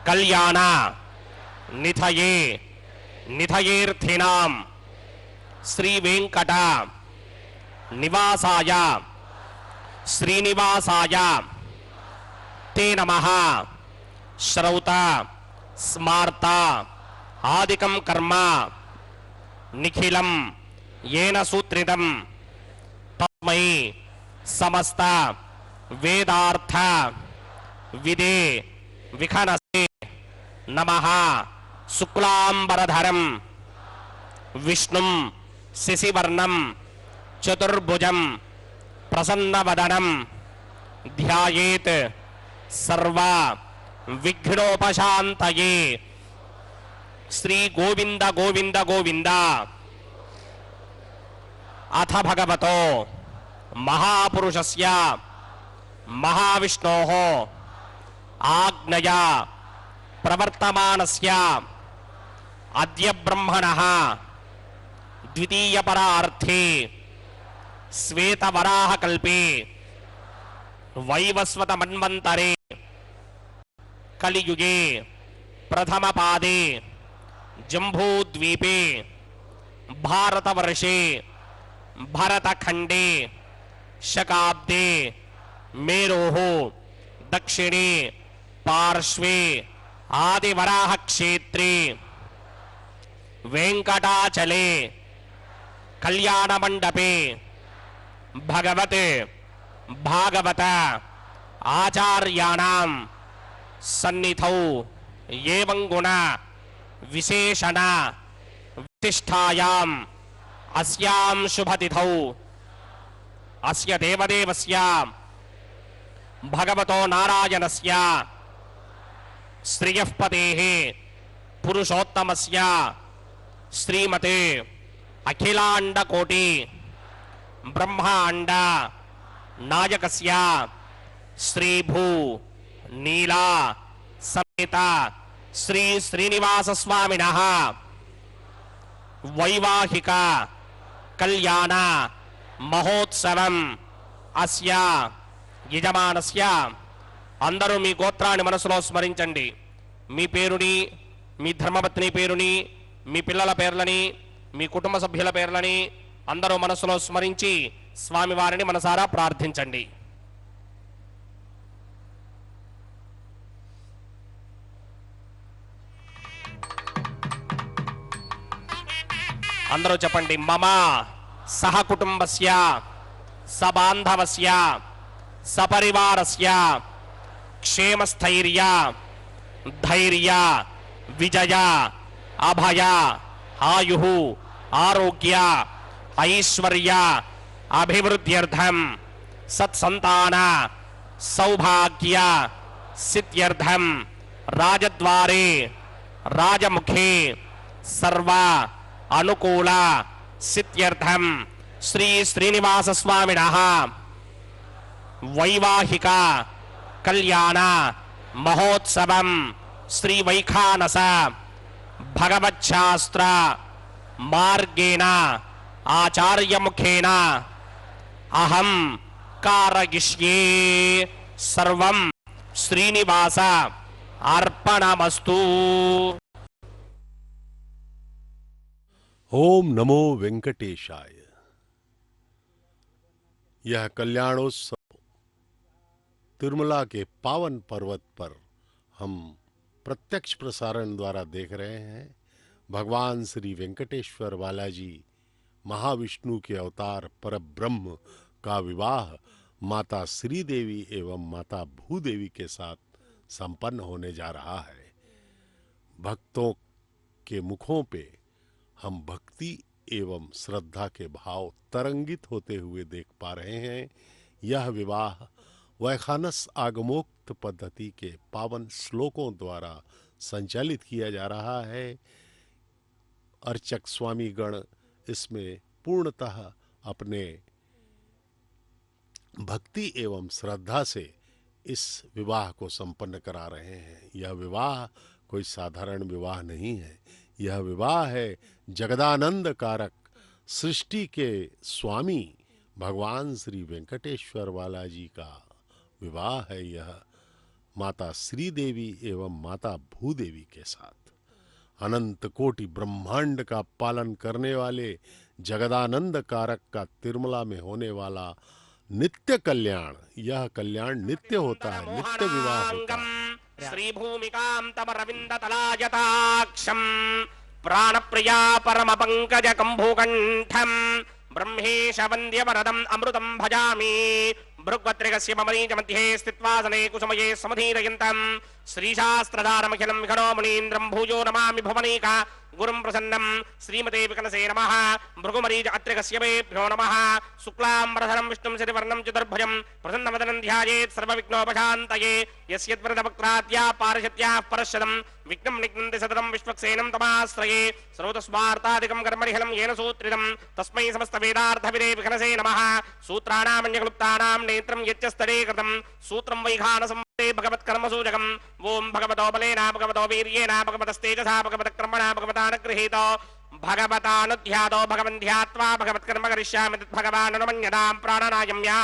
कल्याण निथये निथयेऽर्थिनां श्री वेंकट निवासाय श्रीनिवासाय ते नमः। श्रौता स्मार्ता आदिकं कर्म निखिलं येन सूत्रितं तस्मै समस्त वेदार्थ विदे विखनसे नमः। शुक्लांबरधरं विष्णुं शशिवर्णं चतुर्भुजं प्रसन्नवदनं ध्यायेत् सर्व विघ्नोपशान्तये। श्री गोविंद गोविंद गोविंद। अथ भगवतो महापुरुषस्य महाविष्णोः आज्ञया प्रवर्तमानस्य अद्य ब्रह्मणः द्वितीयपरार्थे श्वेतवराहकल्पे वैवस्वतमन्वन्तरे कलियुगे प्रथमपादे जम्बूद्वीपे भारतवर्षे भरतखंडे शकाब्दे मेरोः दक्षिणे पार्श्वे आदिवराह क्षेत्रे वेंकटाचले कल्याण मंडपे भगवते भागवत आचार्याणां सन्निधौ एवं गुण विशेषण विशिष्टायाम् अस्यां शुभतिथौ अस्य देवदेवस्य भगवतो नारायणस्य श्रियः पतेः पुरुषोत्तमस्य श्रीमते अखिलांडकोटि ब्रह्मांड नायकस्य श्रीभू नीला समेत श्री श्रीनिवास स्वामिनः वैवाहिक कल्याण महोत्सवम् अस्य यजमानस्य అందరూ మీ గోత్రాన్ని మనసులో స్మరించండి. మీ పేరుని, మీ ధర్మపత్ని పేరుని, మీ పిల్లల పేర్లని, మీ కుటుంబ సభ్యుల పేర్లని అందరూ మనసులో స్మరించి స్వామివారిని మనసారా ప్రార్థించండి. అందరూ చెప్పండి. మమ సహ కుటుంబస్య సబాంధవస్య సపరివారస్య क्षेमस्थैर्य धैर्य विजय अभय आयुः आरोग्य ऐश्वर्य अभिवृद्ध्यर्थम सत्संतान सौभाग्य सिद्ध्यर्थम राजद्वारे राजमुखे सर्व अनुकूल सिद्ध्यर्थम श्री श्रीनिवास स्वामिनः वैवाहिक कल्याण महोत्सवं श्री वैखानस भगवच्छास्त्र मार्गेण आचार्य मुखेन अहम कारयिष्ये सर्वं श्रीनिवास अर्पणमस्तु। ओम नमो वेंकटेशाय। यह कल्याणोत्सव तिरुमला के पावन पर्वत पर हम प्रत्यक्ष प्रसारण द्वारा देख रहे हैं। भगवान श्री वेंकटेश्वर बालाजी महाविष्णु के अवतार परब्रह्म का विवाह माता श्री देवी एवं माता भूदेवी के साथ संपन्न होने जा रहा है। भक्तों के मुखों पे हम भक्ति एवं श्रद्धा के भाव तरंगित होते हुए देख पा रहे हैं। यह विवाह वैखानस आगमोक्त पद्धति के पावन श्लोकों द्वारा संचालित किया जा रहा है। अर्चक स्वामी गण इसमें पूर्णतः अपने भक्ति एवं श्रद्धा से इस विवाह को संपन्न करा रहे हैं। यह विवाह कोई साधारण विवाह नहीं है। यह विवाह है जगदानंद कारक सृष्टि के स्वामी भगवान श्री वेंकटेश्वर बालाजी का विवाह है। यह माता श्री देवी एवं माता भूदेवी के साथ अनंत कोटि ब्रह्मांड का पालन करने वाले जगदानंद कारक का तिरुमला में होने वाला नित्य कल्याण, यह कल्याण नित्य होता है, नित्य विवाह होता है। श्री भूमिकां तमरविंद तलाजताक्षम प्राणप्रिया परम पंकज कंभुकंठम ब्रह्मेश वंद्य वरदम अमृतम भजामि भृग्वत्रिकस्य ममरीच मध्ये स्थित्वासने कुसुमये समधीरयन्तं श्रीशास्त्रधारमखिलं विघ्नो मुनीन्द्रं भूयो नमामि भुवनेका गुरुं प्रसन्नं श्रीमते विकनसे नमः भृगुमरीच अत्रिकस्य वेभ्यो नमः शुक्लाम्बरधरं विष्णुं शशिवर्णं चतुर्भुजं प्रसन्नवदनं ध्यायेत् सर्वविघ्नोपशान्तये यस्यद्वरदवक्त्राद्या पारिषत्याः परश्वदं विघ्नं निघ्नन्ति सततं विश्वक्सेनं तमाश्रये सर्वतस्वार्थादिकं कर्मनिहलं येन सूत्रितं तस्मै समस्तवेदार्थविदे विघ्नसे नमः सूत्राणामन्यक्लुप्तानां नेत्रं यच्चस्तरे कृतं सूत्रं वैखानसंवदे भगवत्कर्मसूचकम् ओं भगवतो बलेन भगवतो वीर्येण भगवतस्तेजसा भगवतकर्मणा भगवतानुगृहीतो भगवतानुध्यातो भगवन् ध्यात्वा भगवत्कर्म करिष्यामि तद्भगवाननुमन्यतां प्राणनायम्या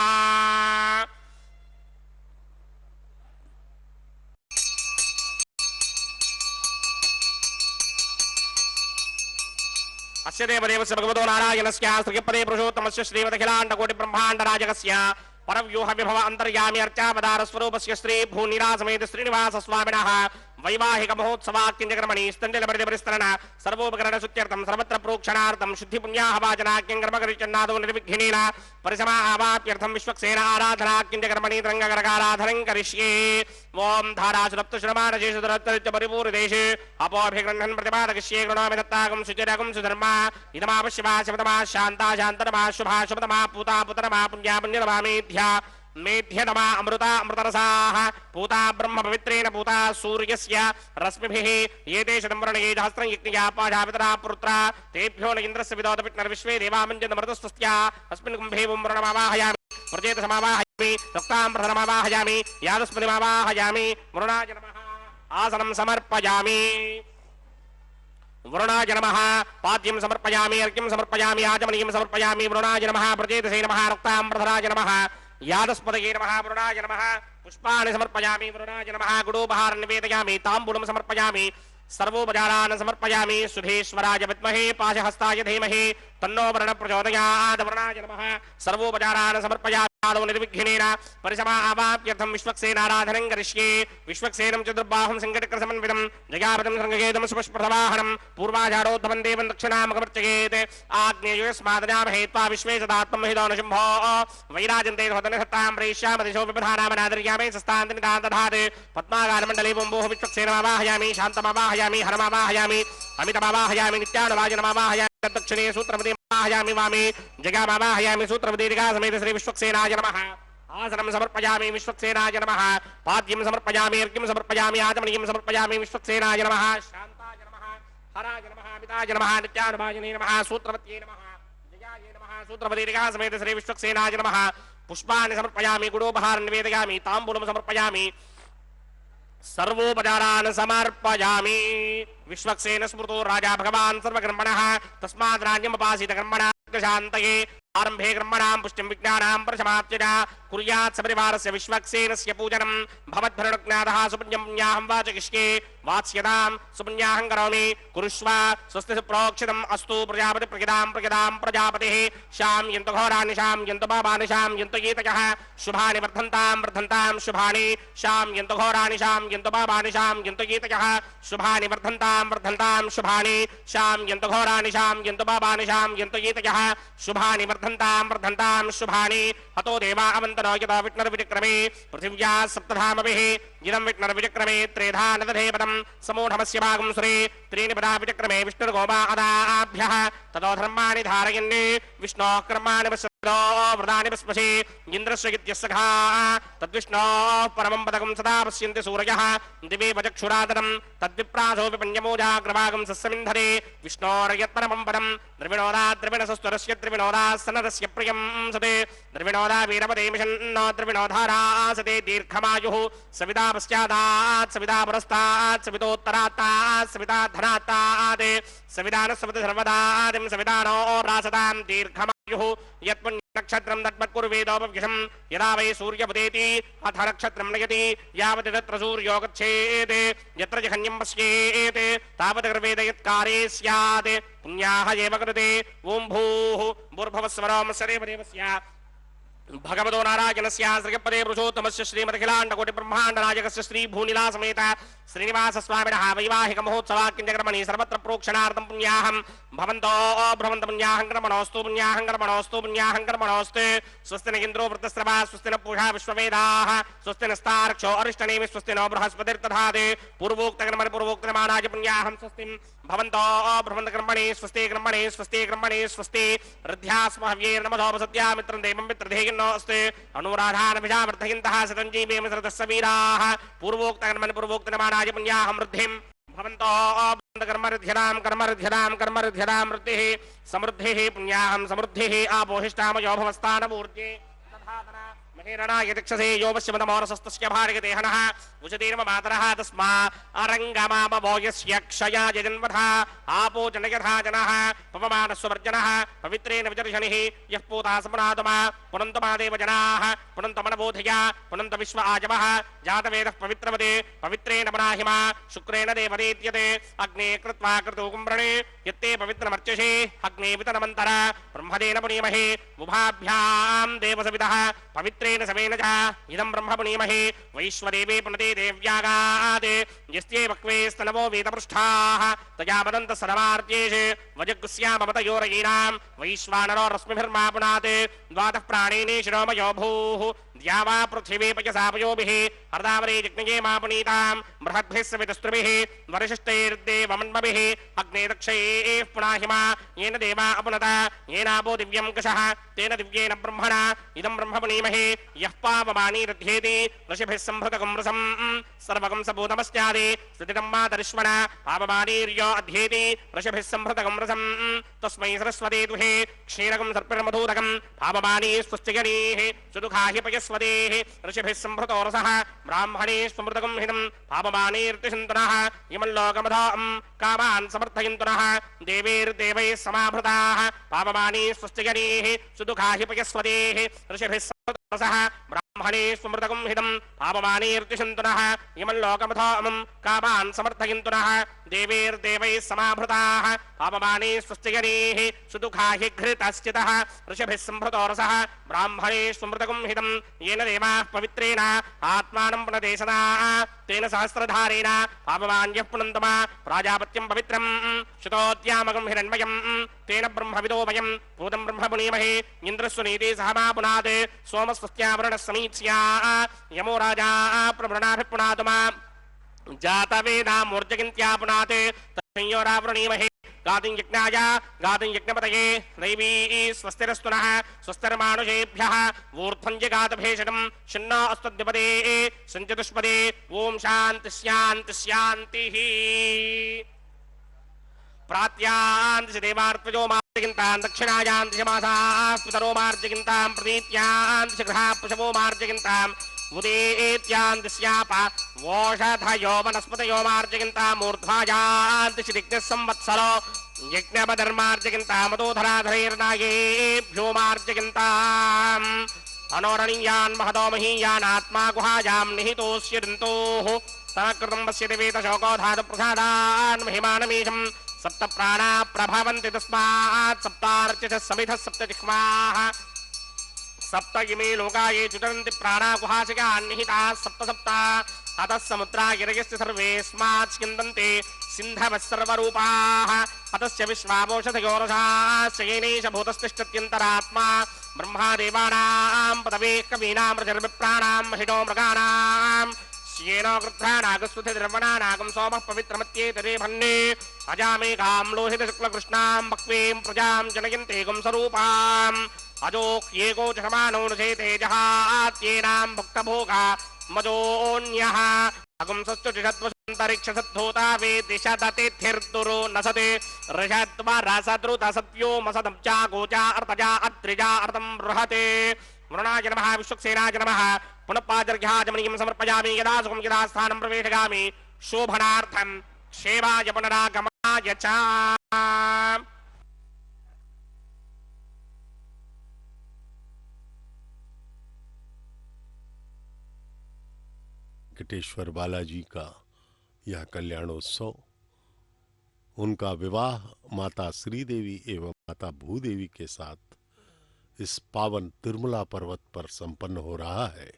अस्य देवदेवस्य भगवतो नारायणस्य श्रीपदे पुरुषोत्तमस्य श्रीमदखिलाण्डकोटिब्रह्माण्डराजकस्य परव्यूह विभव अंतर्यामी अर्चावतार स्वरूपस्य श्री भूनिरासमेत श्रीनिवास स्वामिनः वैवाहिक महोत्सवाक्यंजकर्मणि स्तंडलपरिस्तरण सर्वोपकरण सुत्यर्थं सर्वत्र प्रोक्षणार्थं शुद्धि पुण्याहवाचनाक्यं कर्मकरिचन्नादो निर्विघ्नेन परिसमावाप्यर्थं विश्वक्सेन आराधनाक्यंजकर्मणि तरंगगरकाराधनं करिष्ये ओम धारासुरप्त श्रमानजेषुदरत्तरिच परिपूर्णदेशे अपोऽभिगृह्णन् प्रतिपादयिष्ये गृणोमि दत्तागं सुचिरगं सुधर्मा इदमावश्यवा शिवतमा शान्ता शान्तरमा शुभा शुभतमा पूता पुतरमा पुण्या पुण्यनमामेध्या मेध्यनमा अमृता अमृतरसाः पूता ब्रह्म पवित्रेण पूता सूर्यस्य रश्मिभिः एते शतंवर्णये सहस्रं यज्ञया पाशापितरा पुत्रा तेभ्यो न इन्द्रस्य विदोदपिट्नर्विश्वे देवामञ्जनमृतस्तस्या अस्मिन् कुम्भे वरुणमावाहयामि प्रजेतसमावाहयामि रक्ताम्बरधरमावाहयामि यादस्पतिमावाहयामि वरुणाय नमः आसनं समर्पयामि वरुणाय नमः पाद्यं समर्पयामि अर्घ्यं समर्पयामि आचमनीयं समर्पयामि वरुणाय नमः प्रजेतसे नमः रक्ताम्बरधराय नमः यादस्पतये नमः वरुणाय नमः पुष्पाणि समर्पयामि वरुणाय नमः गुडोपहारं निवेदयामि ताम्बूलं समर्पयामि सर्वोपचारान् समर्पयामि सुधेश्वराय विद्महे पाशहस्ताय धीमहि तन्नो वरुणः प्रचोदयात् वरुणाय नमः सर्वोपचारान् समर्पयामि निर्विघ्नेन परिसमावाप्यर्थं विश्वक्सेनाराधनं करिष्ये विश्वक्सेनं चतुर्बाहुं संकटक्रसमन्वितं जयापदं संगेदं सुपुष्पप्रवाहनं पूर्वाचारोद्धवं देवं दक्षिणामकमर्चयेत् आग्नेयोस्मादनामहे त्वा विश्वे सदात्मं हितो न शुम्भो वैराजन्ते स्वतनसत्तां प्रेष्यामदिशो विपधानामनादर्यामे सस्तान्तनिदान्तधात् पद्माकारमण्डले बुम्बोः विश्वक्सेनमावाहयामि शान्तमावाहयामि हरमावाहयामि अमितमावाहयामि नित्यानुवाजनमावाहयामि दक्षिणे सूत्रपतिमावाहयामि वामे जगामावाहयामि सूत्रपतिर्गासमेत श्री विश्वक्सेनाय नमः आसनं समर्पयामि विश्वक्सेनाय नमः पाद्यं समर्पयामि अर्घ्यं समर्पयामि आचमनीयं समर्पयामि विश्वक्सेनाय नमः शान्ताय नमः हराय नमः अमिताय नमः नित्यानुवाजिने नमः सूत्रपत्ये नमः जयाय नमः सूत्रपतिर्गासमेत श्री विश्वक्सेनाय नमः पुष्पाणि समर्पयामि गुडोपहारं निवेदयामि ताम्बूलं समर्पयामि सर्वोपचारान् समर्पयामि विश्वक्सेन स्मृतो राजा भगवान् सर्वकर्मणः तस्मात् राज्यमुपासीत कर्मणः शान्तये आरंभे कर्मणां पुष्टिं विज्ञानां परसमाप्त्यै कुर्यात् सपरिवारस्य विश्वक्सेनस्य पूजनं भवद्भरणज्ञातः सुपुण्यं पुण्याहं वाचयिष्ये वात्स्यतां सुपुण्याहं करोमि कुरुष्व स्वस्ति सुप्रोक्षितम् अस्तु प्रजापति प्रजां प्रजापतिः शां यन्तु घोराणि शां यन्तु पापानि शां यन्तु गीतयः शुभानि वर्धन्तां शुभानि शां यन्तु घोराणि शां यन्तु पापानि शां यन्तु गीतयः शुभानि वर्धन्तां शुभानि शां यन्तु घोराणि शां यन्तु पापानि शां यन्तु गीतयः शुभानि वर्धन्तां शुभानि हतो देवा अवन्तरो यतो विष्णुर्विचक्रमे पृथिव्या सप्तधामभिः इदं विष्णुर्विचक्रमे त्रेधा नदधे पदं समूढमस्य भागं सुरे त्रीणि पदा विचक्रमे विष्णुर्गोपा अदाभ्यः ततो धर्माणि धारयन् विष्णोः कर्माणि पश्यतो व्रतानि पश्पशे इन्द्रस्य इत्यस्सखा तद्विष्णोः परमं पदकं सदा पश्यन्ति सूरयः दिवे वचक्षुरादनं तद्विप्रासोऽपि पञ्चमोजाग्रभागं सस्यमिन्धरे विष्णोर्यत्परमं पदं द्रविणोदाद्रविणसस्वरस्य द्रविणोदासनदस्य प्रियं सते द्रविणोदा वीरपदे मिषन्नो द्रविणोधारासते दीर्घमायुः सविता पश्चादात् सविता पुरस्तात् सवितोत्तरात्तात् सविता धनात्तात् सवितानस्वति सर्वदादिं सवितानो रासतां दीर्घमायुः यत्पुण्य नक्षत्रं तत्मत्कुर्वेदोपविषं यदा वै सूर्यपदेति अथ नक्षत्रं नयति यावत् तत्र सूर्यो गच्छेत् यत्र जघन्यं पश्येत् तावत् गर्वेद यत्कारे स्यात् पुण्याः एव कृते ओं भूः भूर्भुवस्वरं सदेवदेवस्य भगवतो नारायणस्य श्रीपदे पुरुषोत्तमस्य श्रीमदखिलाण्डकोटि ब्रह्माण्ड नायकस्य श्री भूनिला समेत श्रीनिवास स्वामिनः वैवाहिक महोत्सवाख्यक्रमणि सर्वत्र प्रोक्षणार्थं पुण्याहं भवन्तो भ्रमन्त पुण्याहं कर्मणोऽस्तु पुण्याहं कर्मणोऽस्तु पुण्याहं कर्मणोऽस्तु स्वस्ति न इन्द्रो वृत्तस्रवा स्वस्ति न पूषा विश्ववेदाः स्वस्ति नस्तार्क्षो अरिष्टनेमि स्वस्ति नो बृहस्पतिर्दधाते पूर्वोक्तकर्मणि पूर्वोक्तमानाय पुण्याहं स्वस्तिं भवन्तो भ्रमन्त कर्मणि स्वस्ति कर्मणि स्वस्ति कर्मणि स्वस्ति हृद्यास्म हव्यैर्नमधोपसत्या मित्रं देवं मित्रधेयन्नोऽस्ते अनुराधान विजावर्धयन्तः सतञ्जीवेम सरदस्सवीराः पूर्वोक्तकर्मणि पूर्वोक्तमानाय पुण्याहं वृद्धिं भवन्तो कर्मऋध्यरां कर्मऋध्यरां कर्मऋध्यरां वृद्धिः समृद्धिः पुण्याहं समृद्धिः आपोहिष्टामयो भवस्तानमूर्जे तथातना महेरणा यतिक्षसे यो पश्यमतमोरसस्तस्य भार्यते हनः उचतीर्म मातरः तस्मा अरङ्गमापवो यस्य क्षयाय जन्मथा आपो जनयथा जनः पवमानस्वर्जनः पवित्रेण विजर्षणिः यः पूता समनातमा पुनन्तमादेव जनाः पुनन्तमनबोधया पुनन्त विश्व आजवः जातवेदः पवित्रवदे पवित्रेण मनाहिमा शुक्रेण देवदेत्यते अग्ने कृत्वा क्रतुकुम्भणे यत्ते पवित्रमर्चसे अग्ने वितनमन्तर ब्रह्मदेन पुनीमहे उभाभ्यां देवसविदः पवित्रेण समेन च इदं ब्रह्म पुनीमहे वैश्वदेवे पुनते देव्यागात् यस्ये वक्वे स्तनवो वेदपृष्ठाः तया वदन्तः सर्वार्त्येषु वजगुस्याममतयोरयीणां वैश्वानरो रश्मिभिर्मा पुनात् द्वादः प्राणेने शिरोमयो भूः द्यावा पृथिवी पयसापयोभिः अर्धावरे जज्ञये मा पुनीतां बृहद्भिः सवितस्त्रिभिः वरिष्ठैर्देवमन्मभिः अग्ने दक्षैः पुनाहिमा येन देवा अपुनत येनापो दिव्यं कषः तेन दिव्येन ब्रह्मणा इदं ब्रह्म पुनीमहे यः पावमानी रथ्येति ऋषिभिः सम्भृतकं रसं सर्वकं सभूतमस्यादि स्थितितं मातरिष्वण पावमानीर्यो अध्येति ऋषिभिः सम्भृतकं रसं तस्मै सरस्वते दुहे क्षीरकं सर्पिर्मधूतकं पावमानी स्वस्तिगणीः सुदुःखाहि पयस्वतेः ऋषिभिः सम्भृतो रसः ब्राह्मणे स्मृतकं हितं पावमानीर्तिषन्तुनः इमल्लोकमधां कामान् समर्थयन्तुनः देवैर्देवैः समाभृताः पावमानी स्वस्तिगणीः सुदुःखाहि पयस्वतेः ऋषिभिः रसः ब्राह्मणे स्मृतकं हितं पावमानीर्तिषन्तुनः इमल्लोकमधां कामान् समर्थयन्तुनः देवैर्देवैः समाभृताः पावमानी स्वस्तिगणीः सुदुःखाहि घृतश्चितः ऋषिभिः सम्भृतो रसः ब्राह्मणे स्मृतकं हितं येन देवाः पवित्रेण आत्मानं पुनते सदा तेन सहस्रधारेण पावमान्यः पुनन्तमा प्राजापत्यं पवित्रं श्रुतोद्यामकं हिरण्मयं तेन ब्रह्मविदोमयं भूतं ब्रह्म पुनीमहे इन्द्रस्वनीति सह मा पुनात् सोमस्वस्त्यावरणः समीक्ष्या यमो राजा प्रवृणाभिः पुनातुमा जातवेदामूर्जगिन्त्या पुनात् तस्योरावृणीमहे गातिं यज्ञाय गातिं यज्ञपतये दैवी स्वस्तिरस्तु नः स्वस्तिर्मानुषेभ्यः ऊर्ध्वं जगातभेषणं शन्नो अस्तद्विपदे सञ्चतुष्पदे ॐ शान्ति शान्ति शान्तिः प्रात्यान्ति देवार्त्वजो मार्जगिन्तां दक्षिणायान्ति मासाः पितरो मार्जगिन्तां प्रतीत्यान्ति गृहाः पशवो मार्जगिन्ताम् उदेत्यान्ति स्यापा वोषधयो वनस्पतयो मार्जगिन्तां मूर्ध्वायान्ति श्रीज्ञः संवत्सरो यज्ञपधर्मार्जगिन्तां मदोधराधरैर्नागेभ्यो मार्जगिन्ताम् अनोरणीयान् महतो महीयान् आत्मा गुहायां निहितोऽस्य दन्तोः तकृतं पश्यति वेदशोको धातुप्रसादान् महिमानमीशं सप्त प्राणा प्रभवन्ति तस्मात् सप्तार्चसः समिधः सप्तजिह्वाः सप्त इमे लोका ये चुतरन्ति प्राणा गुहासिकान् निहिताः सप्त सप्त अतः समुद्रा गिरयस्य सर्वेऽस्मात् स्यन्दन्ते सिन्धवः सर्वरूपाः अतस्य विश्वावोषधयोरसाश्च येनैष भूतस्तिष्ठत्यन्तरात्मा ब्रह्मा देवानां पदवेः कवीनां रजर्विप्राणां महिषो मृगाणां श्येनो गृध्रानागस्वथिर्वणानागं सोमः पवित्रमत्येतरे भन्ने अजामेघां लोहितशुक्लकृष्णां भक्वें प्रजां जनयन्तेगं स्वरूपाम् अजोक्येको च समानो नृषेते जहात्येनां भक्तभोगा मजोऽन्यः अगुंसस्तु षद्वसन्तरिक्षसद्धूता वेदिशदतिथिर्दुरो नसते ऋषद्वरसद्रुतसत्यो मसदब्जा गोजा अर्तजा अत्रिजा अर्तं बृहते वरुणाय नमः विश्वक्सेनाय नमः पुनः पाजर्घ्याजमनीं समर्पयामि यदा सुखं यदा स्थानं प्रवेशयामि शोभनार्थं क्षेमाय पुनरागमनाय च। वेंकटेश्वर बालाजी का यह कल्याणोत्सव, उनका विवाह माता श्रीदेवी एवं माता भूदेवी के साथ इस पावन तिरुमला पर्वत पर संपन्न हो रहा है।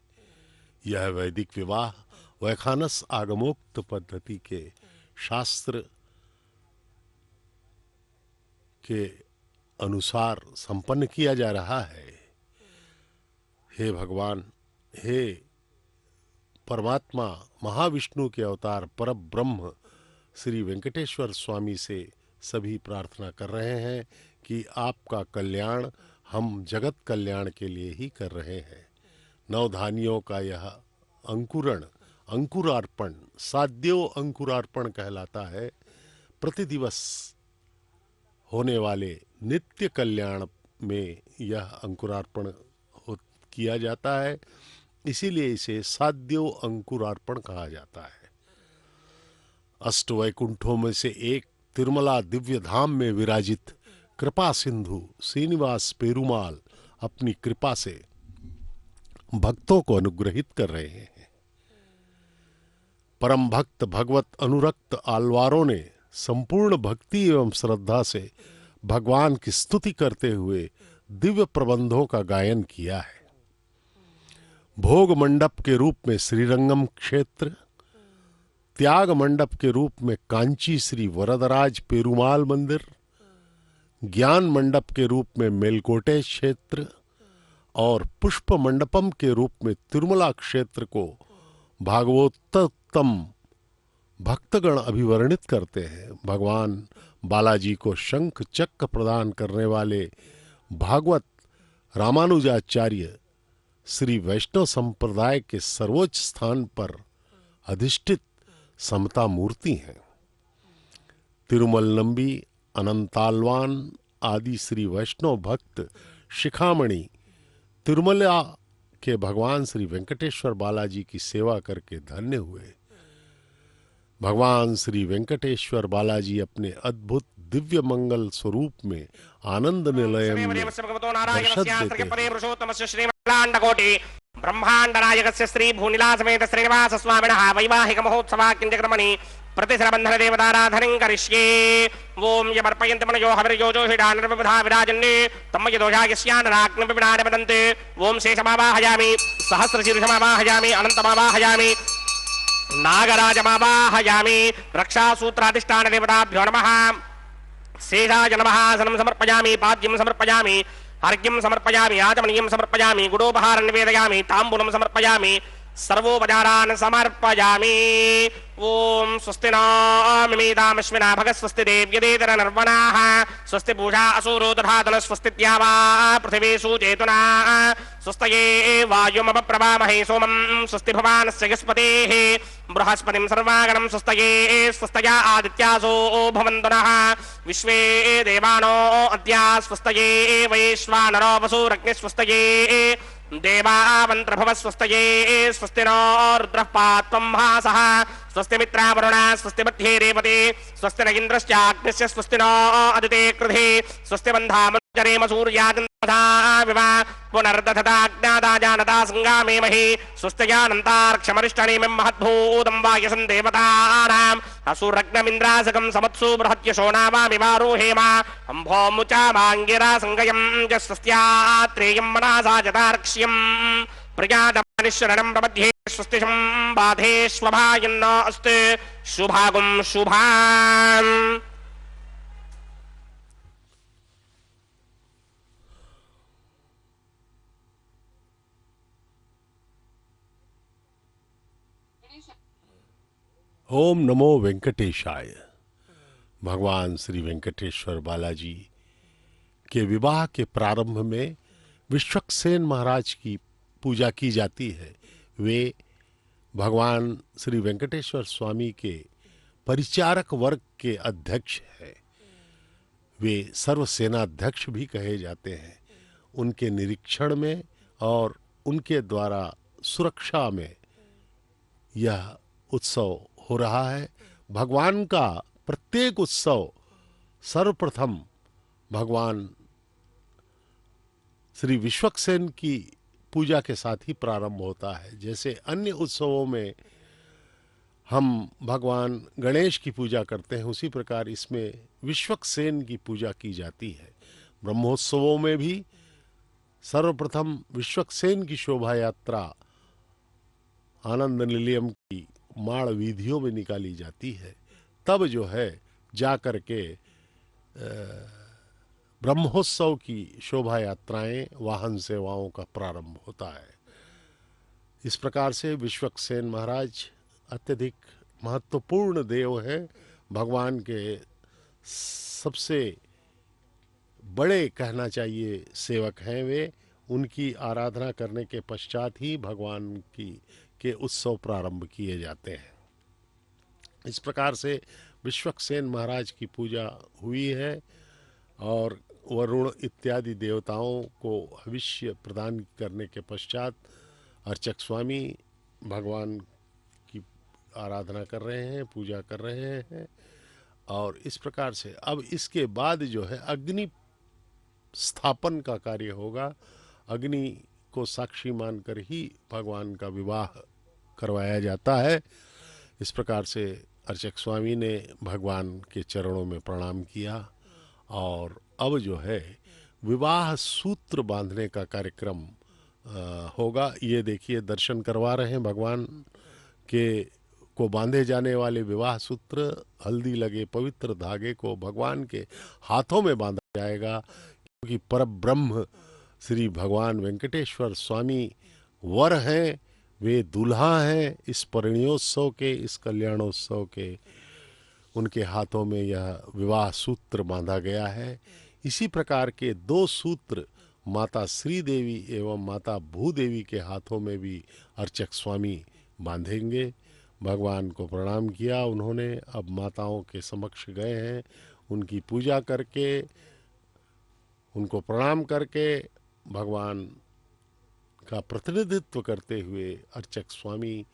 यह वैदिक विवाह वैखानस आगमोक्त पद्धति के शास्त्र के अनुसार संपन्न किया जा रहा है। हे भगवान, हे परमात्मा महाविष्णु के अवतार परब्रह्म श्री वेंकटेश्वर स्वामी से सभी प्रार्थना कर रहे हैं कि आपका कल्याण हम जगत कल्याण के लिए ही कर रहे हैं। नवधानियों का यह अंकुरार्पण साद्यो अंकुरार्पण कहलाता है। प्रतिदिवस होने वाले नित्य कल्याण में यह अंकुरार्पण किया जाता है, इसीलिए इसे साद्यो अंकुरार्पण कहा जाता है। अष्टवैकुंठों में से एक तिरुमला दिव्य धाम में विराजित कृपा सिंधु श्रीनिवास पेरुमाल अपनी कृपा से भक्तों को अनुग्रहित कर रहे हैं। परम भक्त भगवत अनुरक्त आलवारों ने संपूर्ण भक्ति एवं श्रद्धा से भगवान की स्तुति करते हुए दिव्य प्रबंधों का गायन किया है। भोग मंडप के रूप में श्रीरंगम क्षेत्र, त्याग मंडप के रूप में कांची श्री वरदराज पेरुमाल मंदिर, ज्ञान मंडप के रूप में मेलकोटे क्षेत्र और पुष्प मंडपम के रूप में तिरुमला क्षेत्र को भागवतोत्तम भक्तगण अभिवर्णित करते हैं। भगवान बालाजी को शंख चक्र प्रदान करने वाले भागवत रामानुजाचार्य श्री वैष्णव संप्रदाय के सर्वोच्च स्थान पर अधिष्ठित समता मूर्ति हैं। तिरुमल नंबी, अनंतालवान आदि श्री वैष्णव भक्त शिखामणि तिरुमला के भगवान श्री वेंकटेश्वर बालाजी की सेवा करके धन्य हुए। भगवान श्री वेंकटेश्वर बालाजी अपने अद्भुत दिव्य मंगल स्वरूप में आनंद निलय में दर्शन देते हैं। ब्रह्मांड नायकस्य श्री भूनिला समेत श्रीनिवास स्वामिनः वैवाहिक महोत्सवाक्यक्रमणि प्रतिश्रबंधन देवताराधनं करिष्ये। ओम यमर्पयन्ति मनयो हविर्योजो हिडानर्वधा विराजन्ने तम्मय दोषायस्यानराग्नविनाने वदन्ते। ओम शेषमावाहयामि, सहस्रशीर्षमावाहयामि, अनन्तमावाहयामि, नागराजमावाहयामि। रक्षासूत्राधिष्ठान देवताभ्यो नमः। शेषाय नमः। आसनं समर्पयामि, पाद्यं समर्पयामि, अर्घ्यं समर्पयामि, आचमनीयं समर्पयामि, गुडोपहारं निवेदयामि, ताम्बूलं समर्पयामि, सर्वोपचारान् समर्पयामि। ओम स्वस्ति नो मिमीतामश्विना भगः स्वस्ति देव्यदेतर नर्वणाः स्वस्ति पूषा असुरो दधातन स्वस्ति द्यावा पृथिवी सुचेतुना स्वस्तये वायुमपप्रभामहे सोमं स्वस्ति भवानस्य यस्पतेः बृहस्पतिं सर्वागणं स्वस्तये स्वस्तया आदित्यासो भवन्तु नः विश्वे देवानो अद्या स्वस्तये वैश्वानरो वसुरग्निः स्वस्तये देवावन्त्रभव स्वस्तये स्वस्ति नो रुद्रः पात्वं भासः स्वस्ति मित्रावरुणा स्वस्ति मध्ये रेवते स्वस्ति न इन्द्रश्चाग्निश्च स्वस्ति नो अदिते कृधे स्वस्ति बन्धामञ्जरेम सूर्याचन्द्रमसा विवा पुनर्दधताज्ञाता जानता संगामेमहि स्वस्त्यानन्तार्क्षमरिष्टनेमिं महद्भूतं वायसं देवतानाम् असुरग्नमिन्द्रासकं समत्सु बृहत्यशो नावामिवारोहेम अम्भोमुचामाङ्गिरा संगयं च स्वस्त्यात्रेयं मनसा जतार्क्ष्यं प्रजातमानिशरणं प्रमध्ये स्वस्ति सम्बाधेष्वभायन्न अस्ते शुभागुं शुभाम्। ओम नमो वेंकटेशाय। भगवान श्री वेंकटेश्वर बालाजी के विवाह के प्रारंभ में विश्वक्सेन महाराज की पूजा की जाती है। वे भगवान श्री वेंकटेश्वर स्वामी के परिचारक वर्ग के अध्यक्ष हैं। वे सर्वसेनाध्यक्ष भी कहे जाते हैं। उनके निरीक्षण में और उनके द्वारा सुरक्षा में यह उत्सव हो रहा है। भगवान का प्रत्येक उत्सव सर्वप्रथम भगवान श्री विश्वक्सेन की पूजा के साथ ही प्रारंभ होता है। जैसे अन्य उत्सवों में हम भगवान गणेश की पूजा करते हैं, उसी प्रकार इसमें विश्वक्सेन की पूजा की जाती है। ब्रह्मोत्सवों में भी सर्वप्रथम विश्वक्सेन की शोभा यात्रा आनंद निलयम की माड़ वीधियों में निकाली जाती है। तब जो है जाकर के ब्रह्मोत्सव की शोभा यात्राएं, वाहन सेवाओं का प्रारंभ होता है। इस प्रकार से विश्वक्सेन महाराज अत्यधिक महत्वपूर्ण देव है, भगवान के सबसे बड़े कहना चाहिए सेवक हैं वे। उनकी आराधना करने के पश्चात ही भगवान की के उत्सव प्रारंभ किए जाते हैं। इस प्रकार से विश्वक्सेन महाराज की पूजा हुई है और वरुण इत्यादि देवताओं को हविष्य प्रदान करने के पश्चात अर्चक स्वामी भगवान की आराधना कर रहे हैं, पूजा कर रहे हैं। और इस प्रकार से अब इसके बाद जो है अग्नि स्थापन का कार्य होगा। अग्नि को साक्षी मानकर ही भगवान का विवाह करवाया जाता है। इस प्रकार से अर्चक स्वामी ने भगवान के चरणों में प्रणाम किया और अब जो है विवाह सूत्र बांधने का कार्यक्रम होगा। ये देखिए दर्शन करवा रहे हैं भगवान के को बांधे जाने वाले विवाह सूत्र। हल्दी लगे पवित्र धागे को भगवान के हाथों में बांधा जाएगा, क्योंकि परब्रह्म श्री भगवान वेंकटेश्वर स्वामी वर हैं, वे दूल्हा हैं इस परिणयोत्सव के, इस कल्याणोत्सव के। उनके हाथों में यह विवाह सूत्र बांधा गया है। इसी प्रकार के 2 सूत्र माता श्री देवी एवं माता भूदेवी के हाथों में भी अर्चक स्वामी बांधेंगे। भगवान को प्रणाम किया उन्होंने, अब माताओं के समक्ष गए हैं। उनकी पूजा करके, उनको प्रणाम करके भगवान का प्रतिनिधित्व करते हुए अर्चक स्वामी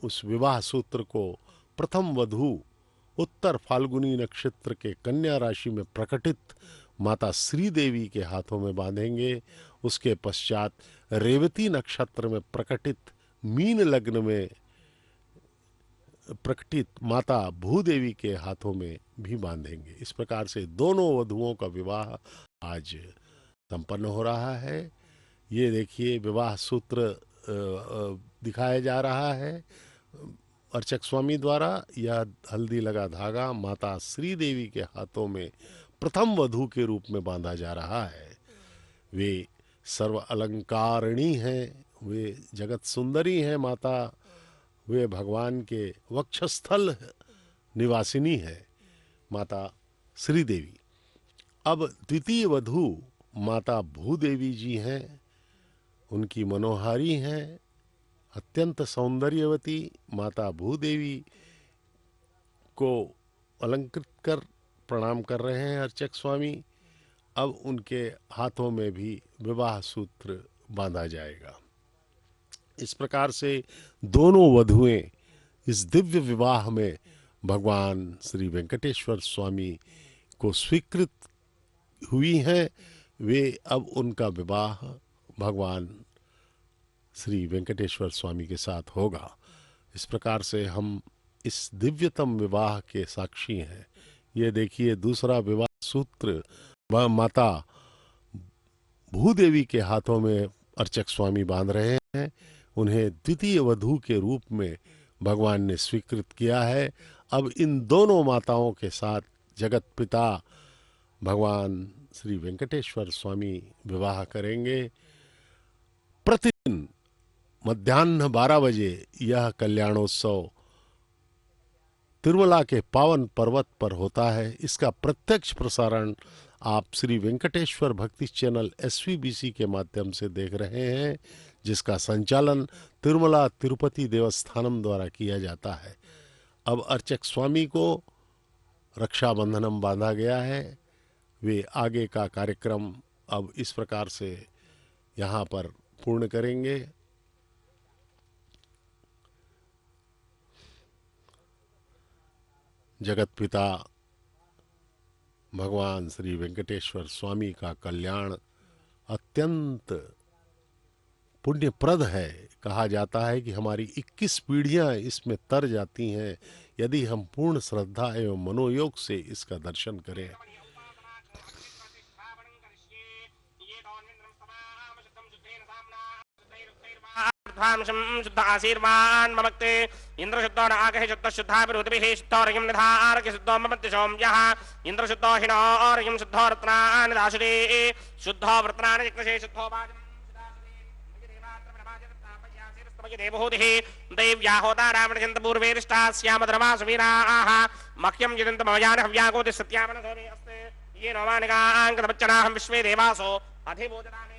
उस विवाह सूत्र को प्रथम वधू उत्तर फाल्गुनी नक्षत्र के कन्या राशि में प्रकटित माता श्री देवी के हाथों में बांधेंगे। उसके पश्चात रेवती नक्षत्र में प्रकटित मीन लग्न में प्रकटित माता भूदेवी के हाथों में भी बांधेंगे। इस प्रकार से दोनों वधुओं का विवाह आज संपन्न हो रहा है। ये देखिए विवाह सूत्र दिखाया जा रहा है अर्चक स्वामी द्वारा। यह हल्दी लगा धागा माता श्री देवी के हाथों में प्रथम वधू के रूप में बांधा जा रहा है। वे सर्व अलंकारिणी हैं, वे जगत सुंदरी हैं माता, वे भगवान के वक्षस्थल निवासिनी है माता श्री देवी। अब द्वितीय वधू माता भूदेवी जी हैं। उनकी मनोहारी हैं, अत्यंत सौंदर्यवती माता भूदेवी को अलंकृत कर प्रणाम कर रहे हैं अर्चक स्वामी। अब उनके हाथों में भी विवाह सूत्र बांधा जाएगा। इस प्रकार से दोनों वधुएं इस दिव्य विवाह में भगवान श्री वेंकटेश्वर स्वामी को स्वीकृत हुई हैं। वे अब उनका विवाह भगवान श्री वेंकटेश्वर स्वामी के साथ होगा। इस प्रकार से हम इस दिव्यतम विवाह के साक्षी हैं। ये देखिए दूसरा विवाह सूत्र माता भूदेवी के हाथों में अर्चक स्वामी बांध रहे हैं। उन्हें द्वितीय वधू के रूप में भगवान ने स्वीकृत किया है। अब इन दोनों माताओं के साथ जगत पिता भगवान श्री वेंकटेश्वर स्वामी विवाह करेंगे। प्रतिदिन मध्याह्न 12 बजे यह कल्याणोत्सव तिरुमला के पावन पर्वत पर होता है। इसका प्रत्यक्ष प्रसारण आप श्री वेंकटेश्वर भक्ति चैनल SVBC के माध्यम से देख रहे हैं, जिसका संचालन तिरुमला तिरुपति देवस्थानम द्वारा किया जाता है। अब अर्चक स्वामी को रक्षाबंधनम बांधा गया है। वे आगे का कार्यक्रम अब इस प्रकार से यहाँ पर पूर्ण करेंगे। जगत पिता भगवान श्री वेंकटेश्वर स्वामी का कल्याण अत्यंत पुण्यप्रद है, कहा जाता है कि हमारी 21 पीढ़ियां इसमें तर जाती हैं यदि हम पूर्ण श्रद्धा एवं मनोयोग से इसका दर्शन करें। शुद्ध आशीर्वान् ममक्ते इंद्र शुद्धो नागः शुद्ध शुद्धाभिरुद्भिः शुद्धोर्यं निधारक शुद्धो ममत्य सौम्यः इंद्र शुद्धो हिनोर्यं शुद्धो रत्नानि दाशुरे शुद्धो वृत्नानि जिग्नसे शुद्धो वाजं देवहूतिः दैव्याहोता रामणजन्तपूर्वेरिष्टास्यामधर्मासुवीराः मह्यं यजन्तमवयानः हव्याकोति सत्यामनसोमे अस्ते ये नवानिकाङ्कतपच्चनाहं विश्वे देवासो अधिभोजनानि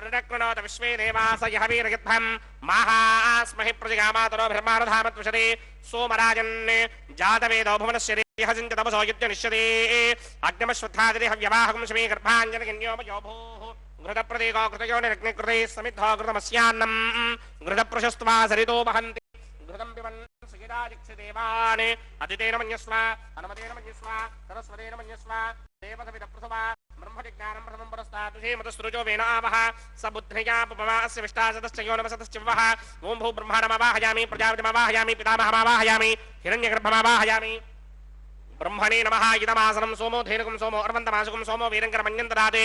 ऋणकृणोत विश्वे देवास यह वीरयध्वं माहास्महि प्रजगामातरो ब्रह्मारधामत्वशरे सोमराजन् जातवेदो भुवनस्य यः सिञ्चतपसो युज्यनिष्यते अग्निमश्वत्थादिति हव्यवाहकं श्मे गर्भाञ्जनगन्योमयो भूः घृतप्रतीको कृतयो निरग्निकृते समिद्धो घृतमस्यान्नम् घृतप्रशस्त्वा सरितो वहन्ति घृतं पिबन् सुगिराजिक्षदेवान् अदितेन मन्यस्व अनुमतेन मन्यस्व सरस्वतेन मन्यस्व देवसविदप्रसवा ब्रह्मजिज्ञानं प्रथमं पुरस्तात् मतस्रुजो वेनावः स बुद्ध्या पपवास्य विष्टासतश्च यो नमसतश्च वः ओं भू ब्रह्माणमावाहयामि प्रजापतिमावाहयामि पितामहमावाहयामि हिरण्यगर्भमावाहयामि ब्रह्मणे नमः इदमासनं सोमो धेनुकं सोमो अर्वन्तमासुकं सोमो वीरङ्करमन्यन्तराते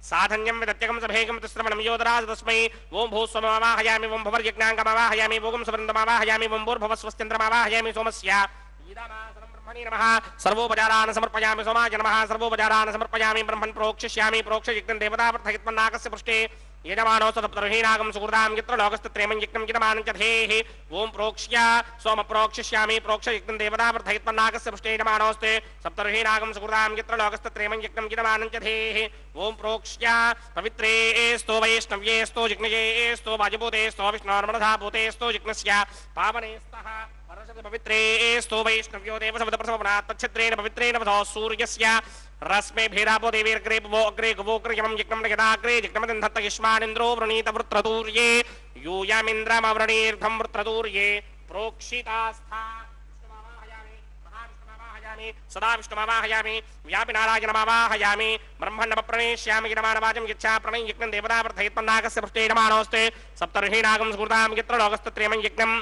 साधन्यं विदत्यकं सभेकं तिस्रमणं योदराज तस्मै ओं भूस्वमावाहयामि ओं भवर्यज्ञाङ्गमावाहयामि भोगं सुवृन्दमावाहयामि ओं भूर्भुवस्वस्त्यन्द्रमावाहयामि सोमस्य इदमासनं ब्रह्मणे नमः सर्वोपचारान् समर्पयामि सोमाय नमः सर्वोपचारान् समर्पयामि ब्रह्मन् प्रोक्षिष्यामि प्रोक्षयिक्तं देवतावर्धयित्वन्नाकस्य पृष्ठे यजमानो सप्तर्हीनागं सुकृतां यत्र लोकस्तत्रेमं यज्ञं यजमानं च धेः ओं प्रोक्ष्य सोम प्रोक्षिष्यामि प्रोक्षयिक्तं देवतावर्धयित्वन्नाकस्य पृष्ठे यजमानोऽस्ते सप्तर्हीनागं सुकृतां यत्र लोकस्तत्रेमं यज्ञं यजमानं च धेः ओं प्रोक्ष्य पवित्रेऽस्तो वैष्णव्येऽस्तो जिग्नयेऽस्तो वायुभूतेऽस्तो विष्णोर्मणधाभूतेऽस्तो जिग्नस्य पावनेस्तः पवित्रेऽस्तो वैष्णव्यो देवसवदप्रसवनात् तच्छत्रेण पवित्रेण वधो सूर्यस्य रश्मे भीरापो देवीर्ग्रे वो अग्रे गवोग्रयमं यज्ञं यदाग्रे यज्ञमदं धत्त युष्मानिन्द्रो वृणीत वृत्रतूर्ये यूयमिन्द्रमवृणीर्घं वृत्रतूर्ये प्रोक्षितास्था सदा विष्णुमावाहयामि व्यापि नारायणमावाहयामि ब्रह्मण्डमप्रणेष्यामि गिरमाणवाचं यच्छा प्रणय यज्ञं देवतावर्धयित्वन्नाकस्य पृष्ठे नमानोऽस्ते सप्तर्षीणागं स्फूर्तां यत्र लोकस्तत्रेमं यज्ञं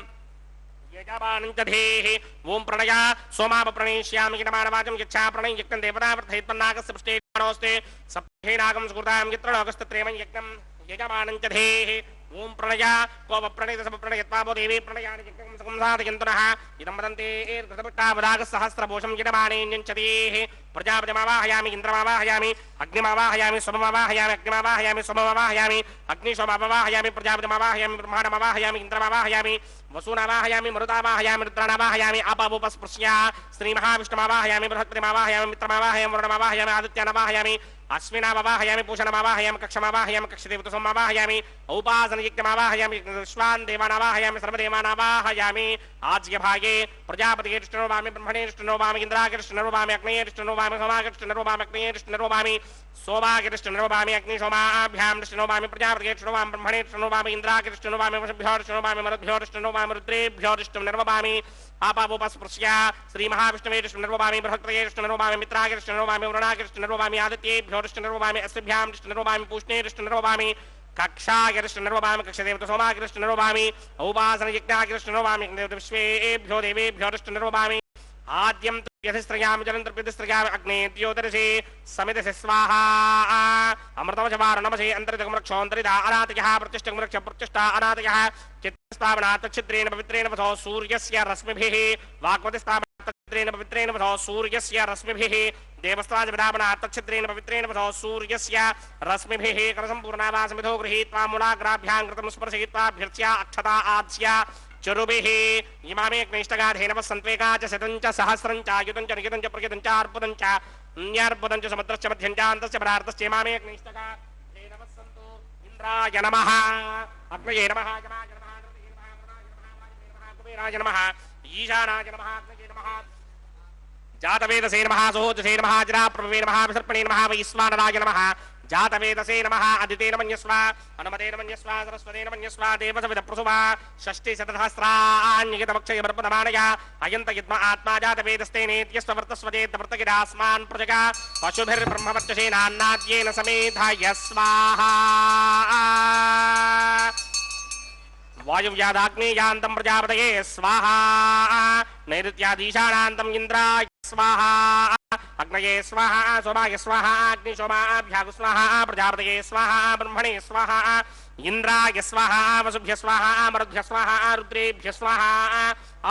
यजमानं च धेः ओं प्रणय सोमापप्रणेष्यामि गिरमाणवाचं यच्छा प्रणय यज्ञं देवतावर्धयित्वन्नाकस्य पृष्ठे नमानोऽस्ते सप्तर्षीणागं स्फूर्तां यत्र लोकस्तत्रेमं यज्ञं यजमानं च धेः ओं प्रणय कोपप्रणयत समप्रणयत्वापो देवी प्रणयानि यज्ञं संसाधयन्तुनः इदं वदन्ते ऋतपट्टावदागसहस्रभूषं यजमानेऽन्यञ्चतेः प्रजापतिमावाहयामि इन्द्रमावाहयामि अग्निमावाहयामि सोममावाहयामि अग्निमावाहयामि सोममावाहयामि अग्निशोमावाहयामि प्रजापतिमावाहयामि ब्रह्माणमावाहयामि इन्द्रमावाहयामि वसूनावाहयामि मरुतावाहयामि रुद्राणावाहयामि आपावोपस्पृश्य श्रीमहाविष्णुमावाहयामि बृहस्पतिमावाहयामि मित्रमावाहयामि वरुणमावाहयामि आदित्यानावाहयामि अश्विनावाहयामि पूषणमावाहयामि कक्षमावाहयामि कक्षदेवतसोमावाहयामि औपासनयज्ञमावाहयामि विश्वान् देवानावाहयामि सर्वदेवानावाहयामि आज्यभागे प्रजापतिगे कृष्णनोवामि ब्रह्मणे कृष्णनोवामि इन्द्रागे कृष्णनोवामि अग्नये कृष्णनोवामि सोमागे कृष्णनोवामि अग्नये कृष्णनोवामि सोमागे कृष्णनोवामि अग्निशोमाभ्यां कृष्णनोवामि प्रजापतिगे कृष्णनोवामि ब्रह्मणे कृष्णनोवामि इन्द्रागे कृष्णनोवामि वशुभ्यो कृष्णनोवामि मरुद्भ्यो कृष्णनोवामि रुद्रेभ्यो कृष्णनोवामि आपावोपस्पृश्य श्रीमहाविष्णवे कृष्णनोवामि बृहस्पतये कृष्णनोवामि मित्रागे कृष्णनोवामि वरुणागे कृष्णनोवामि आदित्येभ्यो कृष्णनोवामि अस्मभ्यां कृष्णनोवामि पूष्णे कृष्णनोवामि कक्षागे कृष्णनोवामि कक्षदेवतसोमागे कृष्णनोवामि औपासनयज्ञागे कृष्णनोवामि विश्वेभ्यो देवेभ्यो कृष्णनोवामि आद्यं यधिस्त्रयामि जलन्तर्पितस्त्रयामि अग्ने द्योतरसे समितसे स्वाहा अमृतमशवारणमसे अन्तरितकमृक्षोऽन्तरिता अनातयः प्रतिष्ठकमृक्ष प्रतिष्ठा अनातयः चित्तस्थापनात् तच्छिद्रेण पवित्रेण वधो सूर्यस्य रश्मिभिः वाक्पतिस्थापनात् तच्छिद्रेण पवित्रेण वधो सूर्यस्य रश्मिभिः देवस्त्राजविधापनात् तच्छिद्रेण पवित्रेण वधो सूर्यस्य रश्मिभिः करसम्पूर्णावासमिधो गृहीत्वा मूलाग्राभ्यां कृतं स्पर्शयित्वाभ्यर्च्या अक्षता आद्स्य चरुभिः इमामे अग्निष्टगाधेनवः सन्त्वेका च शतं च सहस्रं च आयुतं च नियुतं च प्रयुतं च अर्पुतं च न्यर्पुतं च समुद्रश्च मध्यं च अन्तश्च पदार्थश्च इमामे अग्निष्टगाधेनवः सन्तु इन्द्राय नमः अग्नये नमः यमाय नमः नृतये नमः वरुणाय नमः कुबेराय नमः ईशानाय नमः अग्नये नमः जातवेदसे नमः सोहोजसे नमः जराप्रभवे नमः विसर्पणे नमः वैश्वानराय नमः जातवेदसे नमः अदितेन मन्यस्व अनुमतेन मन्यस्व सरस्वतेन मन्यस्व देवसविदप्रसुवा षष्टिशतसहस्राण्यगतमक्षयमर्पदमानया अयन्त यद्म आत्मा जातवेदस्तेनेत्यस्व वर्तस्वजेतवर्तगिरास्मान् प्रजगा पशुभिर्ब्रह्मवर्चसेनान्नाद्येन समेधाय स्वाहा वायुव्यादाग्नेयान्तं प्रजापतये स्वाहा नैऋत्यादीशानान्तम् इन्द्राय स्वाहा अग्नये स्वाहा सोमाय स्वाहा अग्निशोमाभ्यागु स्वाहा प्रजापतये स्वाहा ब्रह्मणे स्वाहा इंद्राय स्वाहा वसुभ्य स्वाहा मरुभ्य स्वाहा रुद्रेभ्य स्वाहा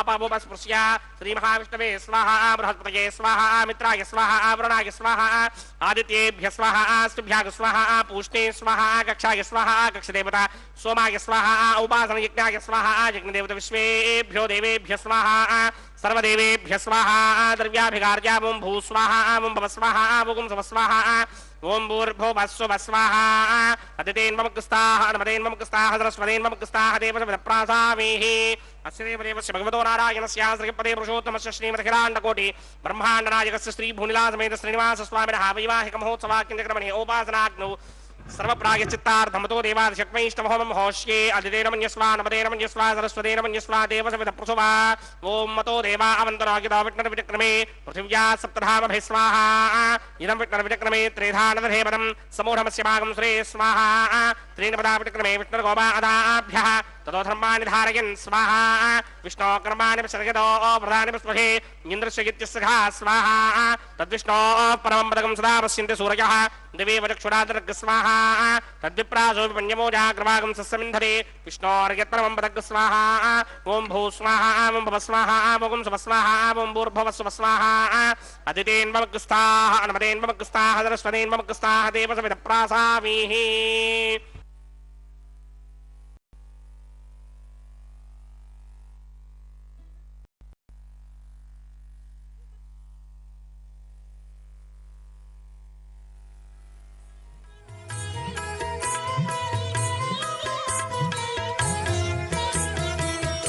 अपावोपस्पृश्य श्री महाविष्णवे स्वाहा बृहस्पतये स्वाहा मित्राय स्वाहा वरुणाय स्वाहा आदित्येभ्य स्वाहा स्तुभ्याग स्वाहा पूष्णे स्वाहा कक्षाय स्वाहा कक्षदेवता सोमाय स्वाहा उपासन यज्ञाय स्वाहा यज्ञदेवता विश्वेभ्यो देवेभ्य स्वाहा सर्वदेवेभ्य स्वाहा द्रव्याभिगार्या ओं भू स्वाहा ओं भव स्वाहा ओं सव स्वाहा ओं भूर्भुवस्सुव स्वाहा अदितेन्वमुक्ताः नमदेन्वमुक्ताः सरस्वतेन्वमुक्ताः देवसविदप्रासामीः अस्य देवदेवस्य भगवतो नारायणस्य श्रीपदे पुरुषोत्तमस्य श्रीमदखिलाण्डकोटि ब्रह्माण्डनायकस्य श्रीभूनिलासमेत श्रीनिवासस्वामिनः वैवाहिकमहोत्सवाख्यक्रमणे ओपासनाग्नौ सर्वप्रायश्चित्तार्थमतो देवादिशक्मैष्टमहोमं होष्ये अदितेनमन्यस्वा नमदेनमन्यस्वा सरस्वतेनमन्यस्वा देवसविदप्रुसुवा ओं मतो देवा अवन्तरागिता विष्णुर्विचक्रमे पृथिव्या सप्तधामभिः स्वाहा इदं विष्णुर्विचक्रमे त्रिधानदधेपदं समूढमस्य भागं श्रे स्वाहा त्रीणपदा विचक्रमे विष्णुर्गोपा अदाभ्यः ततो धर्माणि धारयन् स्वाहा विष्णो कर्माणि विसर्गतो प्रधानि पुष्पहे इन्द्रस्य इत्यस्य स्वाहा तद्विष्णो परमं पदकं सदा पश्यन्ति सूरयः दिवे वचक्षुरादर्ग स्वाहा तद्विप्रासो विपन्यमोजाग्रवागं सस्यमिन्धरे विष्णोर्यत्परमं पदक स्वाहा ओं भू स्वाहा ओं भव स्वाहा ओं सुव स्वाहा ओं भूर्भुवस्सुव स्वाहा अदितेन्वमुक्ताः नमदेन्वमुक्ताः सरस्वतेन्वमुक्ताः देवसविदप्रासामीः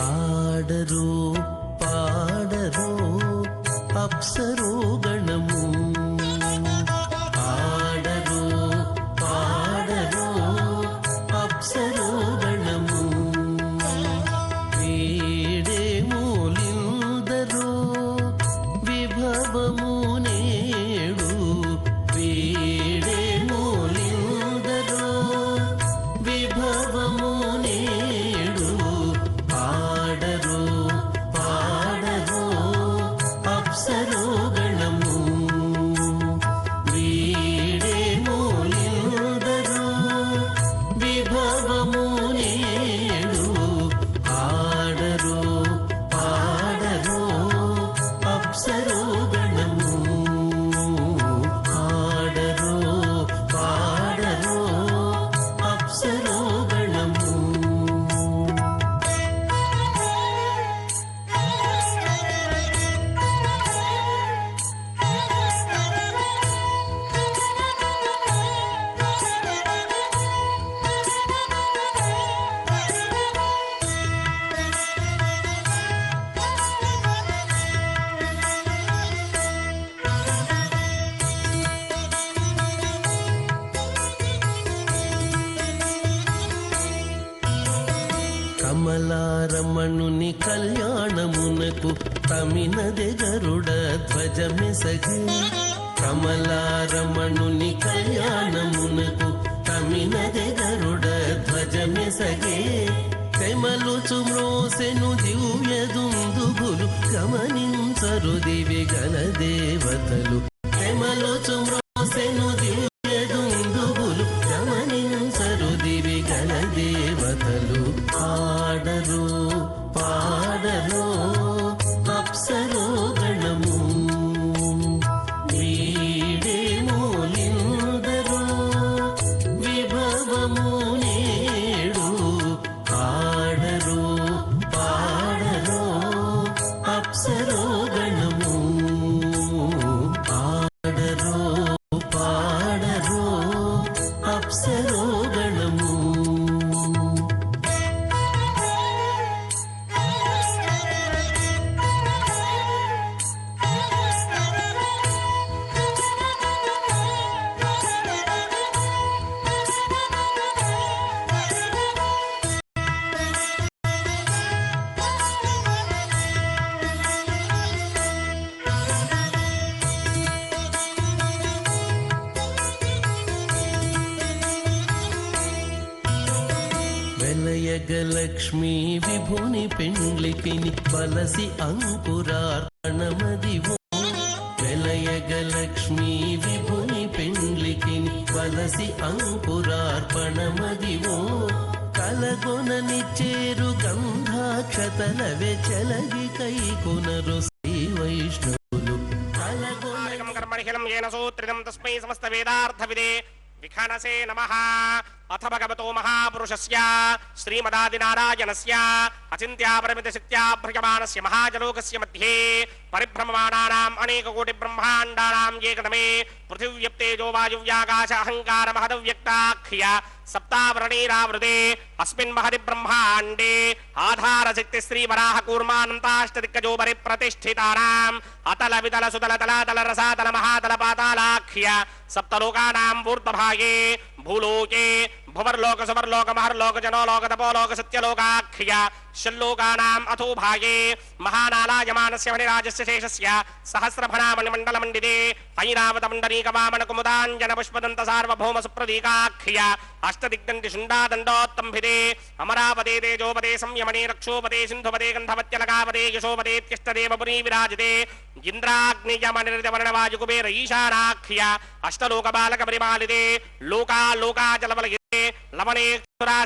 ఆడరు పాడరు అప్సరో గణము ఆడరు పాడరు అప్సరో గణము వీడే మూలిందరో విభవము నేడు వీడే మూలిందరో విభవము నేడు ఆడరు పాడరు అప్సరో గణము వీడే మూలిందరో విభవము నేడు ఆడరు పాడరు అప్సరో గణము ఆడరు పాడరు అప్సరో గణము కమలారమణుని కళ్యాణమునకు తమినదె గరుడ ధ్వజమెసగే కమలారమణుని కళ్యాణమునకు తమినదె గరుడ ధ్వజమెసగే తెమలుచు మ్రోసెను దివ్య దుందుగులు గమనించరు దివి గణ దేవతలు తెమలుచు మ్రోసెను దివ్య దుందుగులు గమనించరు దివి గణ దేవతలు ఆడరు పాడరు అప్సరో గణము వీడే మూలిందరో విభవము నేడు ఆడరు పాడరు అప్సరో గణము వెలయగలక్ష్మీ విభుని పెండ్లికిని వలసి అంకురార్పణమదివో వెలయగలక్ష్మీ విభుని పెండ్లికిని వలసి అంకురార్పణమదివో కలగొనని చేరు గంధాక్షతల వెచలగి కైకొనరు శ్రీ వైష్ణవులు ఆదికం కర్మణిహిలం येन सूत्रितं तस्मै समस्त वेदार्थविदे विखानसे नमः। अथ भगवतो महापुरुषस्य श्रीमदादिनारायणस्य अचिन्त्यापरिमितशक्त्या भ्रजमानस्य महाजलोकस्य मध्ये परिभ्रममाणानाम् अनेककोटिब्रह्माण्डानाम् एकदमे पृथिव्यप्तेजो वायुव्याकाश अहङ्कार महदव्यक्ताख्य सप्तावरणीरावृते अस्मिन् महदि ब्रह्माण्डे आधारशक्ति श्रीवराह कूर्मानन्ताष्टदिक्कजो परिप्रतिष्ठितानाम् अतल वितल सुतल तलातल रसातल महातल पातालाख्य सप्तलोकानाम् ऊर्ध्वभागे भूलोके भुवर्लोक सुवर्लोक महर्लोक जनोलोक तपोलोक सत्यलोकाख्य षल्लोकानाम् अथो भागे महानालायमानस्य मणिराजस्य शेषस्य सहस्रफणामणिमण्डलमण्डिते ऐरावतमण्डलीकवामन कुमुदाञ्जन पुष्पदन्त सार्वभौम सुप्रदीकाख्य अष्टदिग्दण्डि शुण्डादण्डोत्तम्भिते अमरावते तेजोपते संयमने रक्षोपते सिन्धुपते गन्धवत्यलकावते यशोपतेत्यष्टदेवपुरी विराजते इन्द्राग्नियमनिर्जवर्णवायुकुबेर ईशानाख्य अष्टलोकबालक परिपालिते लोकालोकाचलबलगिते लवणे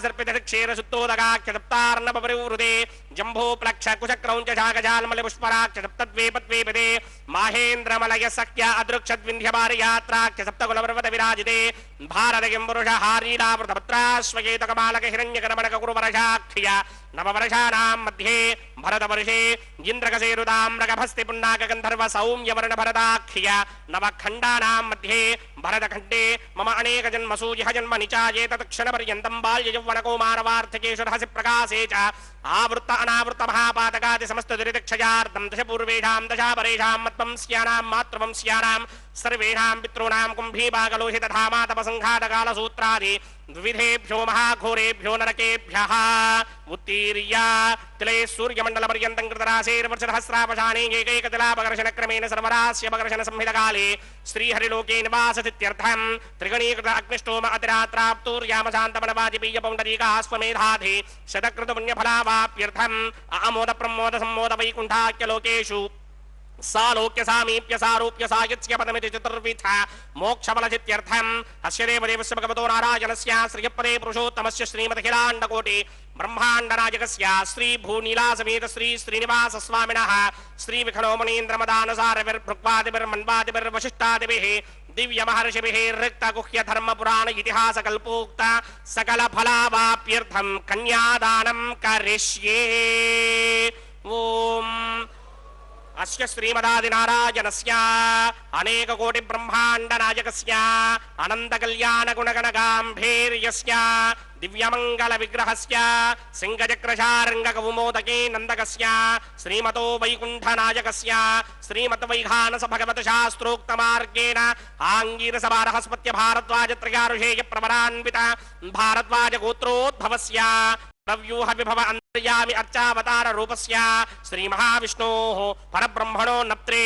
सर्पितक्षेर शुद्धोदगाख्य सप्तार्णव परिवृते जम्भो प्लक्ष कुशक्रौञ्च शाकजालमल पुष्पराक्ष सप्तद्वेपद्वेपदे माहेन्द्रमलय सख्य अदृक्षद्विन्ध्यभारयात्राख्य सप्तकुलपर्वत विराजिते भारतकिं पुरुष हारीलावृतपत्राश्वकेतकमालक हिरण्यकरमणक कुरुवरशाख्य नववर्षाणां मध्ये भरतवर्षे इन्द्रकसेरुदाम्रकभस्ति पुण्डाक गन्धर्व सौम्यवर्ण भरताख्य नवखण्डानां मध्ये भरतखण्डे मम अनेक जन्मसूजिह जन्म निचाये तत्क्षणपर्यन्तं बाल्ययौवनकौमारवार्थिकेषु रहसि प्रकाशे च आवृत्त अनावृत्त महापातकादि समस्त दुरितक्षयार्धं दशपूर्वेषां दशापरेषां मत्वंस्यानां मातृवंस्यानां सर्वेषां पितॄणां कुम्भीपाकलोहितधामातपसङ्घातकालसूत्रादि द्विविधेभ्यो महाघोरेभ्यो नरकेभ्यः उत्तीर्य तिले सूर्यमण्डलपर्यन्तं कृतराशेर्वर्षसहस्रापशाने एकैकतिलापकर्षणक्रमेण सर्वरास्यपकर्षण संहितकाले श्रीहरिलोके निवासतीत्यर्थं त्रिगणीकृत अग्निष्टोम अतिरात्राप्तूर्यामशान्तमनवाजिपीयपौण्डरीकाश्वमेधाधि शतकृतपुण्यफलावाप्यर्थम् आमोद प्रमोद सम्मोद वैकुण्ठाख्यलोकेषु सालोक्य सामीप्य सारूप्य सायुज्य पदमिति चतुर्विध मोक्षफलचित्यर्थम् अस्य देवदेवस्य भगवतो नारायणस्य श्रीयपदे पुरुषोत्तमस्य श्रीमदखिलाण्डकोटि ब्रह्माण्डनायकस्य श्री भूनीलासमेत श्री श्रीनिवास स्वामिनः श्री विखनो मुनीन्द्रमदानुसारविर्भृक्वादिभिर्मन्वादिभिर्वशिष्टादिभिः दिव्य महर्षिभिः ऋक्त गुह्य धर्म पुराण इतिहास कल्पोक्त सकल फलावाप्यर्थं कन्यादानं करिष्ये। ओम अस्य श्रीमदादिनारायणस्य अनेक कोटि ब्रह्मांड नायकस्य अनंत कल्याण गुणगण गांभीर्यस्य दिव्यमंगल विग्रहस्य सिंहचक्रशार्ंग कौमोदके नंदकस्य श्रीमतो वैकुंठ नायकस्य श्रीमत वैघानस भगवत शास्त्रोक्त मार्गेण आंगीरस बृहस्पत्य भारद्वाज त्रयारुषेय प्रवरान्वित भारद्वाज गोत्रोद्भवस्य प्रव्यूह विभव अंतर्यामि अर्चावतार रूपस्य श्री महाविष्णोः परब्रह्मणो नप्त्रे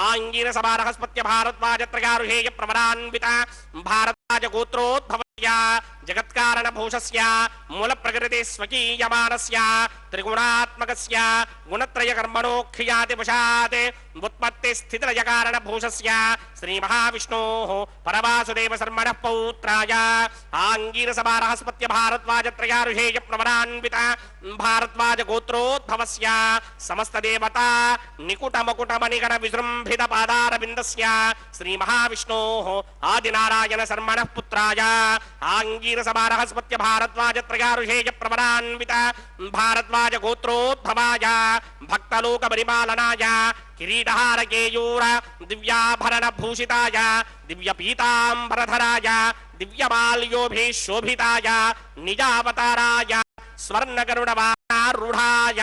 आंगीरस बृहस्पत्य भारद्वाज त्रयारुषेय प्रवरान्वित भारद्वाज गोत्रोद्भवस्य जगत्कारण भूषस्य मूल प्रकृति स्वकीयमानस्य त्रिगुणात्मकस्य गुणत्रय कर्मणोख्याति वशात् उत्पत्ति स्थितिलय कारण भूषस्य श्री महाविष्णोः परवासुदेव शर्मणः पौत्राय आंगीरस बृहस्पत्य भारद्वाज त्रयारुषेय प्रवरान्वित भारद्वाज गोत्रोद्भवस्य समस्त देवता निकुट मकुट मणिगण विजृंभित पादारविन्दस्य श्री महाविष्णोः आदिनारायण शर्मणः पुत्राय आंगीरस बृहस्पत्य भारद्वाज त्रयारुषेय प्रवरान्वित भारद्वाज गोत्रोद्भवाय भक्तलोक परिपालनाय किरीटहार केयूर दिव्याभरण भूषिताय दिव्य पीतांबरधराय दिव्यमाल्योभिशोभिताय निजावताराय स्वर्ण गरुडवाहनारूढाय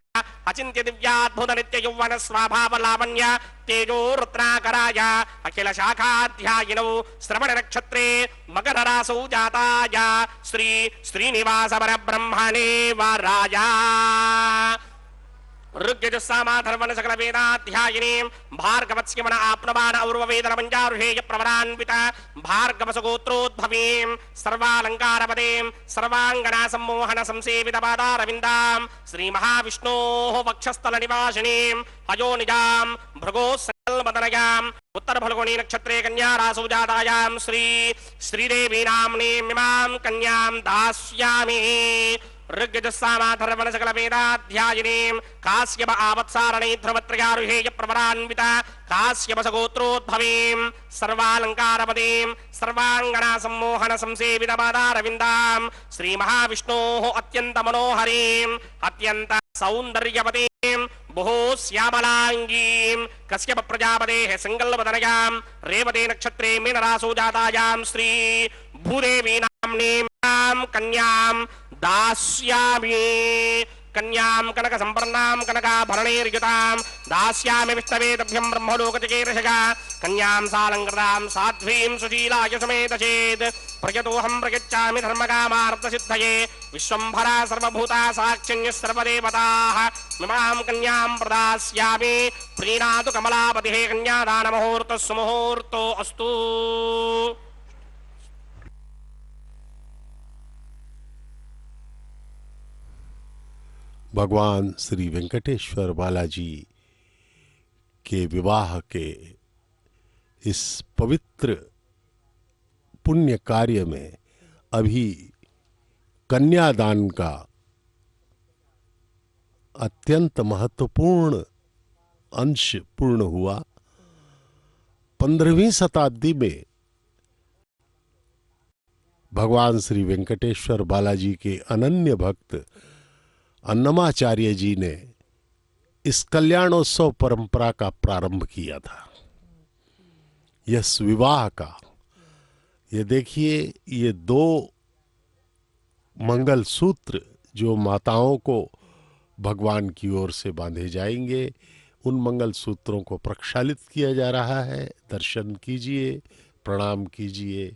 अचिन्त्य दिव्याद्भुत नित्य यौवन स्वाभाव लावण्य तेजो रुद्राकराय अखिल शाखाध्यायिनौ श्रवण नक्षत्रे मकर रासौ जाताय श्री श्रीनिवास परब्रह्मणे वराय ऋग्यजुस्सामाधर्वण सकल वेदाध्यायिनीं भार्गवस्य मन आप्नवान और्ववेदन मंजारुहेय प्रवरान्वित भार्गवस गोत्रोद्भवीं सर्वालंकारपदें सर्वांगना सम्मोहन संसेवित पादारविन्दां श्री महाविष्णोः वक्षस्थल निवासिनीं अयोनिजां भृगोस्सल्मदनयाम् उत्तर फल्गुनी नक्षत्रे कन्या रासौ जातायां श्रीदेवी नाम्नीमिमां कन्यां दास्यामि ऋग्यजुस्सामाधर्वण सकल वेदाध्यायिनीं काश्यप आवत्सारणे ध्रुवत्रयारुहेय प्रवरान्वित काश्यपस गोत्रोद्भवीं सर्वालंकारपदीं सर्वांगना सम्मोहन संसेवित पादारविन्दां श्री महाविष्णोः अत्यंत मनोहरीं अत्यंत सौंदर्यवतीं बहु श्यामलांगीं कश्यप प्रजापतेः संगल्पतनयां रेवते नक्षत्रे मीनरासौ जातायां श्री भूदेवी नाम्नीं कन्यां दास्यामि कन्यां कनक संपन्नां कनकाभरणैर्युतां दास्यामि विष्णवेदभ्यं ब्रह्मलोकचिकीर्षका कन्यां सालङ्कृतां साध्वीं सुशीलाय समेत चेत् प्रयतोऽहं प्रयच्छामि धर्मकामार्थसिद्धये विश्वम्भरा सर्वभूता साक्षिण्यः सर्वदेवताः मिमां कन्यां प्रदास्यामि प्रीणातु कमलापतिः कन्यादानमुहूर्तः सुमुहूर्तो अस्तु। भगवान श्री वेंकटेश्वर बालाजी के विवाह के इस पवित्र पुण्य कार्य में अभी कन्यादान का अत्यंत महत्वपूर्ण अंश पूर्ण हुआ। 15वीं शताब्दी में भगवान श्री वेंकटेश्वर बालाजी के अनन्य भक्त अन्नमाचार्य जी ने इस कल्याणोत्सव परंपरा का प्रारंभ किया था। यह विवाह का, ये देखिए, ये 2 मंगल सूत्र जो माताओं को भगवान की ओर से बांधे जाएंगे, उन मंगल सूत्रों को प्रक्षालित किया जा रहा है। दर्शन कीजिए, प्रणाम कीजिए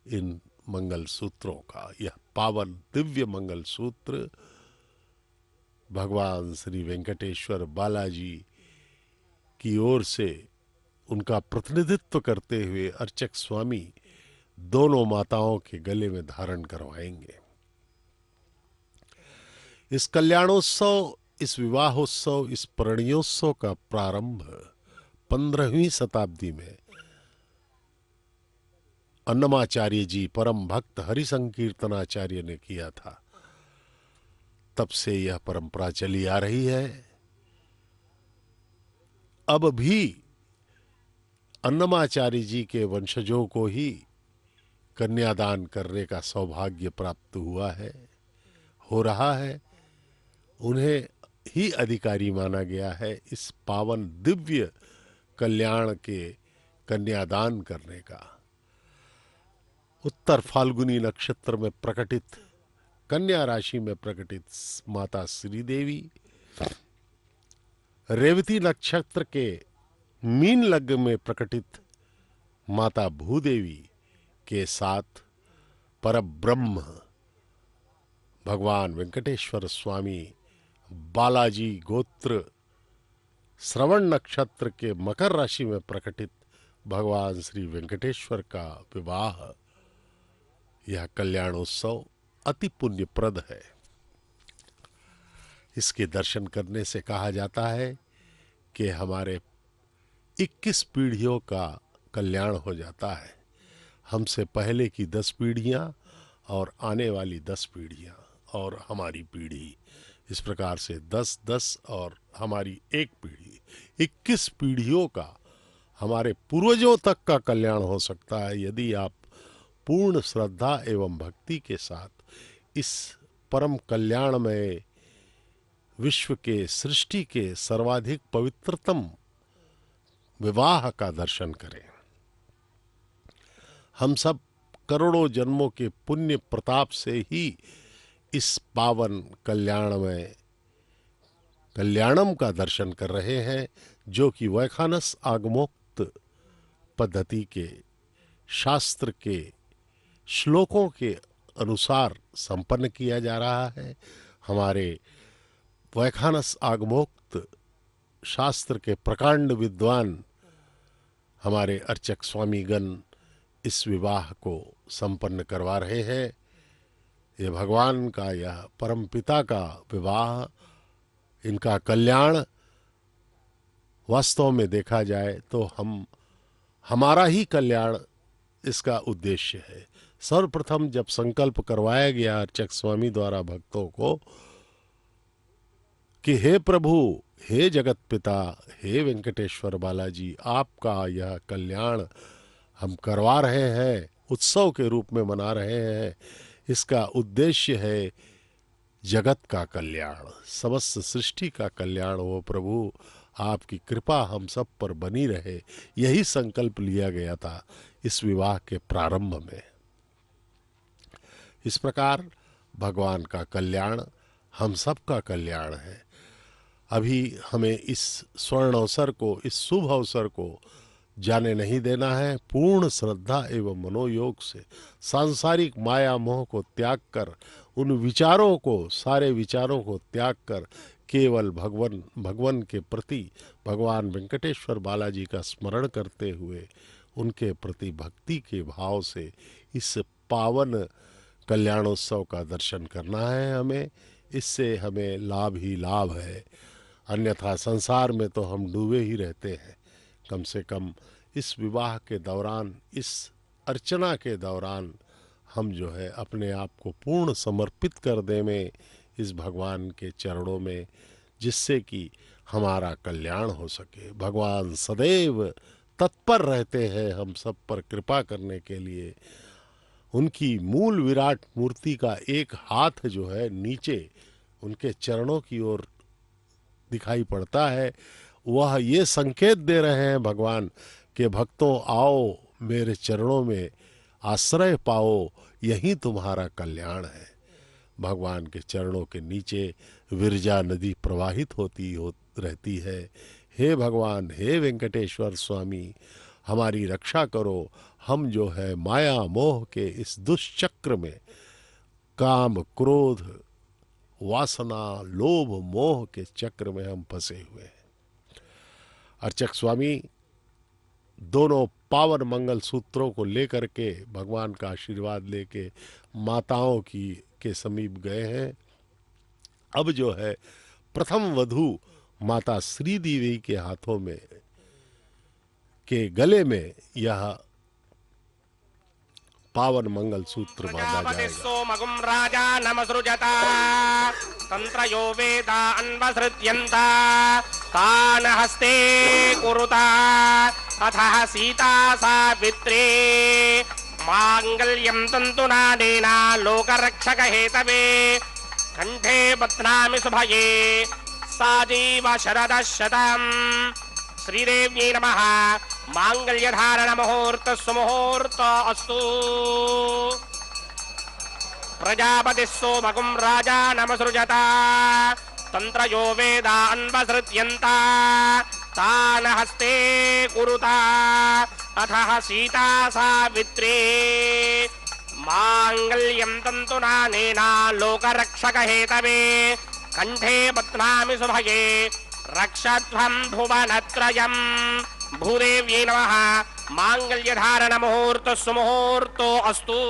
इन मंगल सूत्रों का। यह पावन दिव्य मंगल सूत्र भगवान श्री वेंकटेश्वर बालाजी की ओर से उनका प्रतिनिधित्व करते हुए अर्चक स्वामी दोनों माताओं के गले में धारण करवाएंगे। इस कल्याणोत्सव, इस विवाहोत्सव, इस परिणयोत्सव का प्रारंभ 15वीं शताब्दी में अन्नमाचार्य जी परम भक्त हरि संकीर्तनाचार्य ने किया था। तब से यह परंपरा चली आ रही है। अब भी अन्नमाचार्य जी के वंशजों को ही कन्यादान करने का सौभाग्य प्राप्त हुआ है, हो रहा है। उन्हें ही अधिकारी माना गया है इस पावन दिव्य कल्याण के कन्यादान करने का। उत्तर फाल्गुनी नक्षत्र में प्रकटित, कन्या राशि में प्रकटित माता श्री देवी, रेवती नक्षत्र के मीन लग्न में प्रकटित माता भूदेवी के साथ परब्रह्म भगवान वेंकटेश्वर स्वामी बालाजी गोत्र श्रवण नक्षत्र के मकर राशि में प्रकटित भगवान श्री वेंकटेश्वर का विवाह, यह कल्याणोत्सव अति पुण्यप्रद है। इसके दर्शन करने से कहा जाता है कि हमारे 21 पीढ़ियों का कल्याण हो जाता है। हमसे पहले की 10 पीढ़ियां और आने वाली 10 पीढ़ियां और हमारी पीढ़ी, इस प्रकार से 10-10 और हमारी एक पीढ़ी, 21 पीढ़ियों का, हमारे पूर्वजों तक का कल्याण हो सकता है यदि आप पूर्ण श्रद्धा एवं भक्ति के साथ इस परम कल्याण में विश्व के, सृष्टि के सर्वाधिक पवित्रतम विवाह का दर्शन करें। हम सब करोड़ों जन्मों के पुण्य प्रताप से ही इस पावन कल्याण में कल्याणम का दर्शन कर रहे हैं, जो कि वैखानस आगमोक्त पद्धति के, शास्त्र के श्लोकों के अनुसार संपन्न किया जा रहा है। हमारे वैखानस आगमोक्त शास्त्र के प्रकांड विद्वान हमारे अर्चक स्वामीगण इस विवाह को संपन्न करवा रहे हैं। ये भगवान का, यह परमपिता का विवाह, इनका कल्याण वास्तव में देखा जाए तो हमारा ही कल्याण इसका उद्देश्य है। सर्वप्रथम जब संकल्प करवाया गया अर्चक स्वामी द्वारा भक्तों को कि हे प्रभु, हे जगत पिता, हे वेंकटेश्वर बालाजी, आपका यह कल्याण हम करवा रहे हैं, उत्सव के रूप में मना रहे हैं, इसका उद्देश्य है जगत का कल्याण, समस्त सृष्टि का कल्याण हो प्रभु, आपकी कृपा हम सब पर बनी रहे, यही संकल्प लिया गया था इस विवाह के प्रारंभ में। इस प्रकार भगवान का कल्याण हम सब का कल्याण है। अभी हमें इस स्वर्ण अवसर को, इस शुभ अवसर को जाने नहीं देना है। पूर्ण श्रद्धा एवं मनोयोग से सांसारिक माया मोह को त्याग कर, उन विचारों को, सारे विचारों को त्याग कर केवल भगवान के प्रति, भगवान वेंकटेश्वर बालाजी का स्मरण करते हुए उनके प्रति भक्ति के भाव से इस पावन कल्याणोत्सव का दर्शन करना है हमें। इससे हमें लाभ ही लाभ है, अन्यथा संसार में तो हम डूबे ही रहते हैं। कम से कम इस विवाह के दौरान, इस अर्चना के दौरान हम जो है अपने आप को पूर्ण समर्पित कर दें में इस भगवान के चरणों में, जिससे कि हमारा कल्याण हो सके। भगवान सदैव तत्पर रहते हैं हम सब पर कृपा करने के लिए। उनकी मूल विराट मूर्ति का एक हाथ जो है नीचे उनके चरणों की ओर दिखाई पड़ता है। वह ये संकेत दे रहे हैं भगवान कि भक्तों आओ, मेरे चरणों में आश्रय पाओ, यही तुम्हारा कल्याण है। भगवान के चरणों के नीचे विरजा नदी प्रवाहित रहती है। हे भगवान, हे वेंकटेश्वर स्वामी, हमारी रक्षा करो। हम जो है माया मोह के इस दुष्चक्र में, काम क्रोध वासना लोभ मोह के चक्र में हम फंसे हुए हैं। अर्चक स्वामी दोनों पावन मंगल सूत्रों को लेकर के भगवान का आशीर्वाद लेके माताओं के समीप गए हैं। अब जो है प्रथम वधू माता श्री देवी के हाथों में, के गले में यह पावन मंगल सूत्र बांधा जाएगा। सोमगुं राजा नमसृजता तंत्रयो वेदा अन्वसृज्यन्ता तान् हस्ते कुरुता अथः सीता सावित्री मांगल्यं तन्तुनानेन लोकरक्षक हेतवे कंठे बध्नामि शुभये साजीव शरदः शतम्। श्रीदेव्यै नमः। मांगल्य धारण मुहूर्त सुमुहूर्त अस्तु। प्रजापति सोमगुं राजा नमसृजता तंत्रयो वेदा अन्वसृज्यन्ता तान् हस्ते कुरुता अथः सीता सावित्री मांगल्यं तन्तुनानेन लोकरक्षक हेतवे कंठे बध्नामि शुभये रक्षध्वं भुवनत्रयम्। भूदेव्यै नमः। मांगल्य धारण मुहूर्त सुमुहूर्त अस्तु।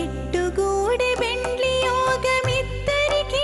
ఎట్టుగూడి బెండ్లి యోగమిద్దరికి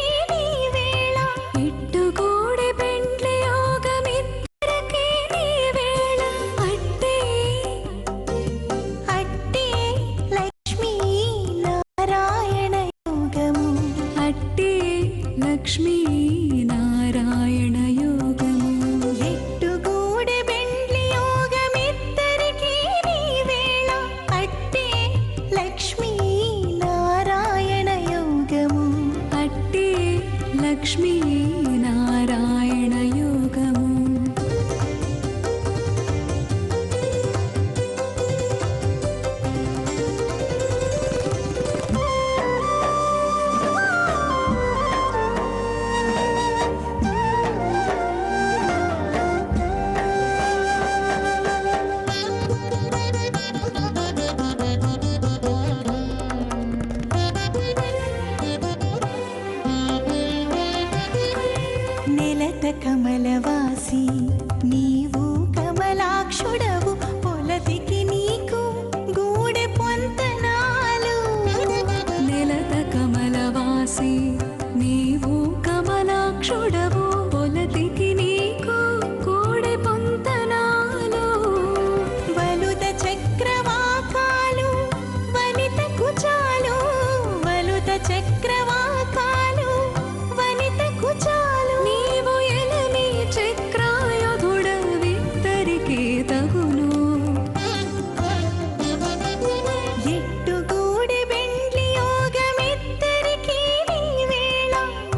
జట్టుగూడి బెండ్లి యోగమిద్దరికీ నీవేళ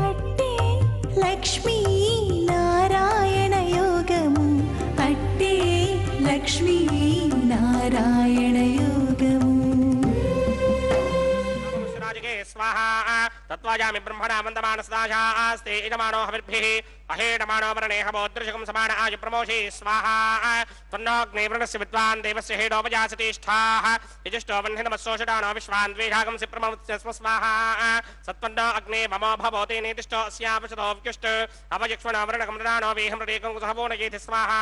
అట్టే లక్ష్మీ నారాయణ యోగము అట్టే లక్ష్మీ నారాయణ యోగము स्वाहा तत्त्वायामि ब्रह्मणा वन्दमानसदाशास्ते यजमानो हविर्भिः अहेडमानो वरणेह बोदृशकं समान आयु प्रमोषे स्वाहा त्वन्नोऽग्ने वृणस्य विद्वान् देवस्य हेडोपजासतिष्ठाः यजिष्ठो वह्निनमस्सोषडानो विश्वान् द्वेषागं सिप्रमवत्स्य स्वाहा सत्त्वन्नो अग्ने ममो भवोते नेतिष्ठो अस्यावशतोऽव्युष्ट अवयक्ष्मणो वरणकं मृडानो वेहं हृदेकं कुसहवोनयेति स्वाहा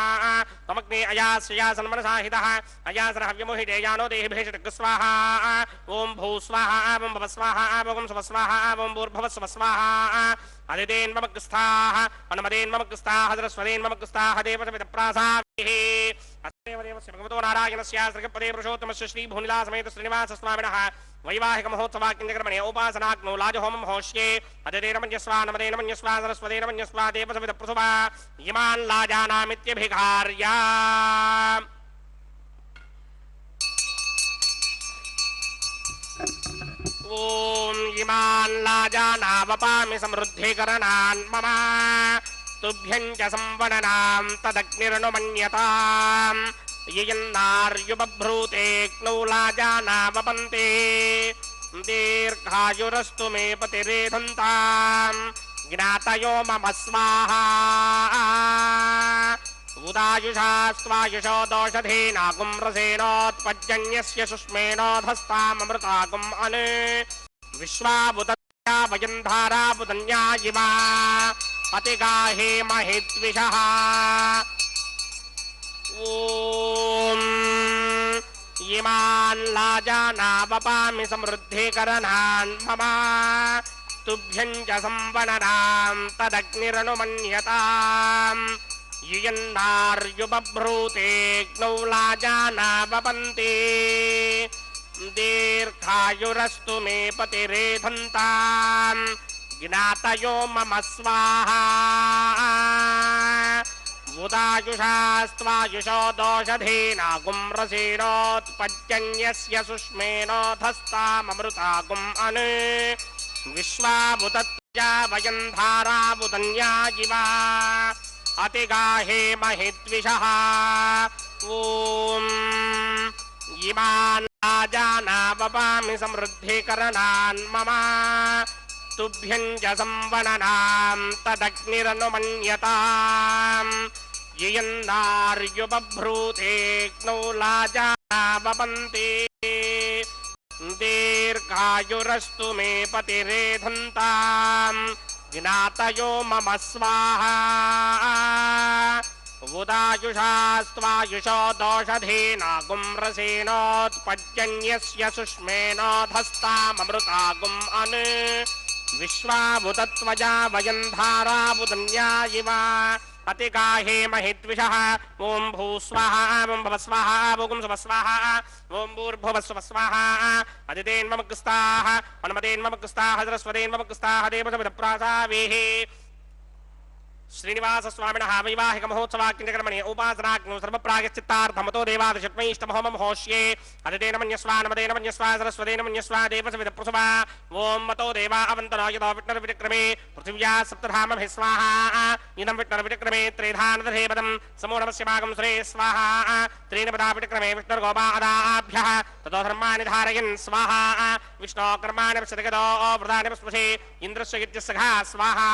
त्वमग्ने अयास्यासन्मनसाहितः अयासनहव्यमोहिते यानो देहिभेषटग् स्वाहा ॐ भू स्वाहा ॐ भव स्वाहा ॐ स्व स्वाहा ॐ भूर्भुवः स्व स्वाहा अदितेन् मम कृस्ताः अनुमदेन् मम कृस्ताः सरस्वतीन् मम कृस्ताः देवसमितप्रासाभिः अस्मेवदेवस्य भगवतो नारायणस्य श्रीपदे पुरुषोत्तमस्य श्रीभूनिलासमेत श्रीनिवासस्वामिनः वैवाहिकमहोत्सवाक्यकर्मणे उपासनाग्नौ लाजहोमं होष्ये अदितेन मन्यस्वा नमदेन मन्यस्वा सरस्वतेन मन्यस्वा देवसमितप्रसुवा इमान् लाजानामित्यभिघार्या ॐ इमान् लाजानावपामि समृद्धिकरणान् मम तुभ्यं च संवदनां तदग्निरनुमन्यताम् ययन्नार्युबभ्रूते क्नौ लाजानावपन्ते दीर्घायुरस्तु मे पतिरेधन्ताम् ज्ञातयो मम स्वाहा उदायुषा स्वायुषो दोषधेनागुं रसेनोत्पज्जन्यस्य सुष्मेनोधस्तामृतागुम् अनु विश्वाबुदन्या वयन्धाराबुदन्या इवा अतिगाहे महिद्विषः ॐ इमान् लाजानावपामि समृद्धिकरणान् मम तुभ्यं च संवदनां तदग्निरनुमन्यताम् ययन्नार्युबभ्रूते क्नौ लाजानावपन्ते दीर्घायुरस्तु मे पतिरेधन्ताम् ज्ञातयो मम स्वाहा उदायुषा स्वायुषो दोषधेनागुं रसेनोत्पज्जन्यस्य सुष्मेनोधस्तामृतागुम् अनु विश्वाबुदत्या वयन्धाराबुदन्या इवा अतिगाहे महिद्विषः ॐ इमान् लाजानावपामि समृद्धिकरणान् मम तुभ्यं च संवदनां तदग्निरनुमन्यताम् ययन्नार्युबभ्रूते क्नौ लाजानावपन्ते दीर्घायुरस्तु मे पतिरेधन्ताम् ज्ञातयो मम स्वाहा उदायुषा स्वायुषो दोषधेनागुं रसेनोत्पज्जन्यस्य सुष्मेनोधस्तामृतागुम् अनु विश्वाबुदत्वजा वयन्धाराबुदन्या इवा अतिगाहे महिद्विषः ॐ भूस्वाहा ॐ भवस्वाहा ॐ सुवस्वाहा ॐ भूर्भुवः स्वस्वाहा अदितेन् मम कृस्ताः अनुमतेन् मम कृस्ताः सरस्वतेन् मम कृस्ताः देवसमितप्रासाभिः श्रीनिवासस्वामिनः वैवाहिकमहोत्सवाक्यकर्मणे उपासनाग्नौ सर्वप्रायश्चित्तार्थमतो देवादशत्वैष्टमहोमं होष्ये अदितेन मन्यस्वा नमदेन मन्यस्वा सरस्वतेन मन्यस्वा देवसमितप्रसुवा ॐ मतो देवा अवन्तनो यतो विष्णुर्विक्रमे पृथिव्या सप्तधामभिः स्वाहा इदं विष्णुर्विक्रमे त्रिधानदधेपदं समो नमस्य मागं सुरे स्वाहा त्रीणि पदा विक्रमे विष्णुर्गोपादाभ्यः ततो धर्माणि धारयन् स्वाहा विष्णो कर्माणि पश्यतगतो वृदानि स्पृशे इन्द्रस्य गित्यसखा स्वाहा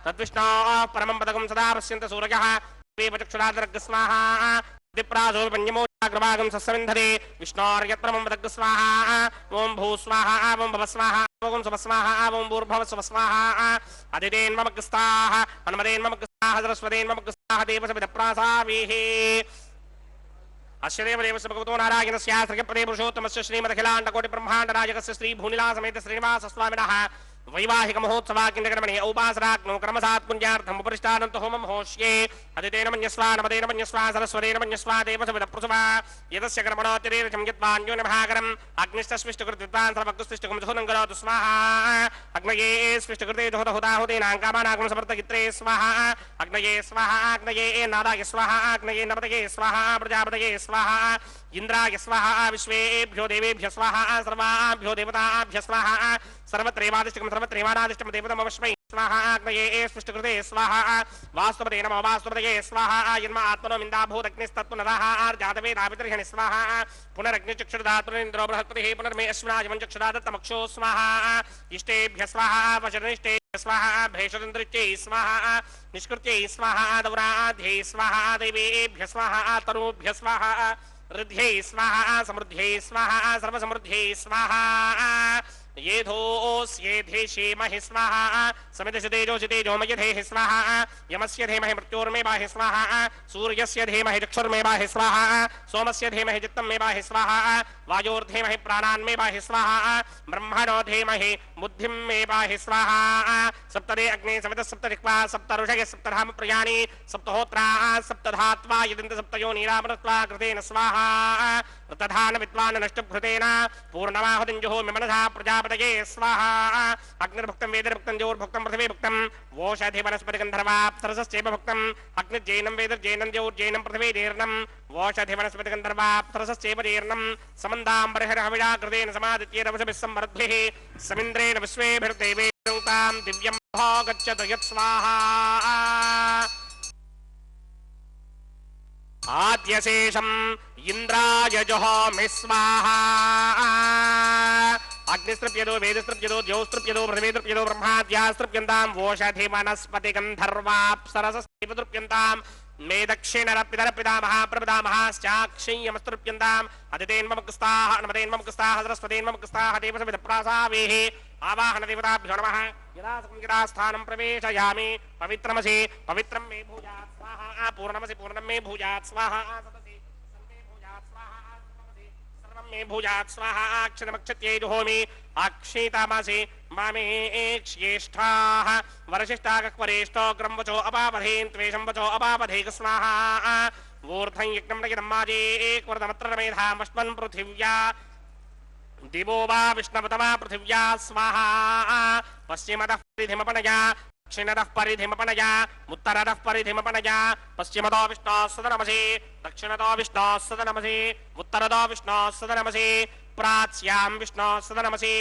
तद्विष्णो परमं पदकं सदा पश्यन्त सूरजः चक्षुरादर्ग स्वाहा दिप्रासो पञ्चमोग्रभागं सस्सविन्धरे विष्णोर्यत्रमं पदक स्वाहा ॐ भू स्वाहा ॐ भव स्वाहा ॐ सुव स्वाहा ॐ भूर्भुवः स्वः स्वाहा अदितेन् मम कृस्ताः अनुमदेन् मम कृस्ताः सरस्वतेन् मम कृस्ताः देवसमितप्रासाभिः अस्य देवदेवस्य भगवतो नारायणस्य श्रीपदे पुरुषोत्तमस्य श्रीमदखिलाण्डकोटिब्रह्माण्डराजकस्य श्रीभूनिलासमेत श्रीनिवासस्वामिनः वैवाहिकमहोत्सवाक्यकर्मणे औपासनाग्नौ क्रमसात् पुञ्जार्थम् उपरिष्टानन्त होमं होष्ये अदितेन मन्यस्वा नमदेन मन्यस्वा सरस्वतेन मन्यस्वा देवसमितप्रसुवा यदस्य कर्मणोऽतिरेकं यद्वान्योन्यभागरम् अग्निष्टस्विष्टकृतविद्वान् सर्वकृष्टिष्टकं सुहनं करोतु स्वाहा अग्नये स्विष्टकृते जुहोदहुताहुतीनां कामानागं समर्थगित्रे स्वाहा अग्नये स्वाहा अग्नये नादाय स्वाहा अग्नये नपतये स्वाहा प्रजापतये स्वाहा इंद्राय स्वाहा विश्वेभ्यो देवेभ्य स्वाहा सर्वाभ्यो देवताभ्य स्वाहा सर्वत्रैवादिष्टकं सर्वत्रैवादिष्टं देवतमवस्मै स्वाहा अग्नये स्पष्टकृते स्वाहा वास्तुपदे नमः वास्तुपदये स्वाहा यन्म आत्मनो मिन्दाभूतग्निस्तत्पुनरः आर्जातवेदाभितर्षणि स्वाहा पुनरग्निचक्षुर्धातुरिन्द्रो बृहस्पतिः पुनर्मे अश्विनाजमं चक्षुरादत्तमक्षो स्वाहा इष्टेभ्य स्वाहा वचनिष्टेभ्य स्वाहा भेषजन्द्रिच्यै स्वाहा निष्कृत्यै स्वाहा दौराध्ये स्वाहा देवेभ्य स्वाहा तरुभ्य स्वाहा ऋद्ध्यै स्वाहा समृद्ध्यै स्वाहा सर्वसमृद्ध्यै स्वाहा येधोस्येधेशे महि स्वाहा समिधस्य तेजोसि तेजोमयधेः स्वाहा यमस्य धीमहि मृत्योर्मे बाहि स्वाहा सूर्यस्य धीमहि चक्षुर्मे बाहि स्वाहा सोमस्य धीमहि चित्तं मे बाहि स्वाहा वायोर्धीमहि प्राणान् मे बाहि स्वाहा ब्रह्मणो धीमहि बुद्धिं मे बाहि स्वाहा सप्तदे अग्ने समितः सप्तदिक्वा सप्तऋषयः सप्तधाम प्रियाणि सप्तहोत्रा सप्तधात्वा यदिन्द्र सप्तयोनिरामृत्वा कृतेन स्वाहा तथान विद्वान् नष्टभृतेन पूर्णमाहुतिं जुहोमि मनसा प्रजापतये स्वाहा अग्निर्भुक्तं वेदिर्भुक्तं ज्योर्भुक्तं पृथिवी भुक्तं वोषधि वनस्पतिगन्धर्वाप्सरसश्चैव भुक्तम् अग्निर्जैनं वेदिर्जैनं ज्योर्जैनं पृथिवीजैर्नं वोषधि वनस्पतिगन्धर्वाप्सरसश्चैव जैर्नं समन्दाम्बरहविषा कृतेन समादित्यैरवशभिः सम्मरुद्भिः समिन्द्रेण विश्वेभिर्देवैर्तां दिव्यं गच्छतु यत्स्वाहा आद्यशेषम् इंद्राय जुहोमि स्वाहा अग्निस्तृप्यदो वेदस्तृप्यदो द्यौस्तृप्यदो पृथिवीस्तृप्यदो ब्रह्माद्यास्तृप्यन्तां वोषधि वनस्पतिगन्धर्वाप्सरसस्यैव तृप्यन्तां मे दक्षिणरपितरपितामहा प्रपितामहाश्चाक्षय्यमस्तृप्यन्ताम् अदितेन्ममुक्स्ताः नमतेन्ममुक्स्ताः सरस्वतेन्ममुक्स्ताः देवसमिधप्रासावेः आवाहन देवताभ्यो नमः यदा संगितास्थानं प्रवेशयामि पवित्रमसि पवित्रं मे भूयात् स्वाहा पूर्णमसि पूर्णं मे भूयात् स्वाहा सतसि सर्वे भूयात् स्वाहा सर्वमसि सर्वं मे भूयात् स्वाहा अक्षरमक्षत्यै जुहोमि अक्षितामसि मामे एक्ष्येष्ठाः वरशिष्टाकक्वरेष्ठो ग्रं वचो अपावधेन् त्वेषं वचो अपावधेक स्वाहा वूर्धं यज्ञं नयनं माजे एकवर्धमत्र मेधामश्वन् पृथिव्या दिवो वा विष्णवतमा पृथिव्या स्वाहा पश्चिमतः परिधिमपनया दक्षिणतः परिधिमपनया उत्तरतः परिधिमपनया पश्चिमतो विष्णोः सदनमसि दक्षिणतो विष्णोः सदनमसि उत्तरतो विष्णोः सदनमसि प्राच्यां विष्णोः सदनमसि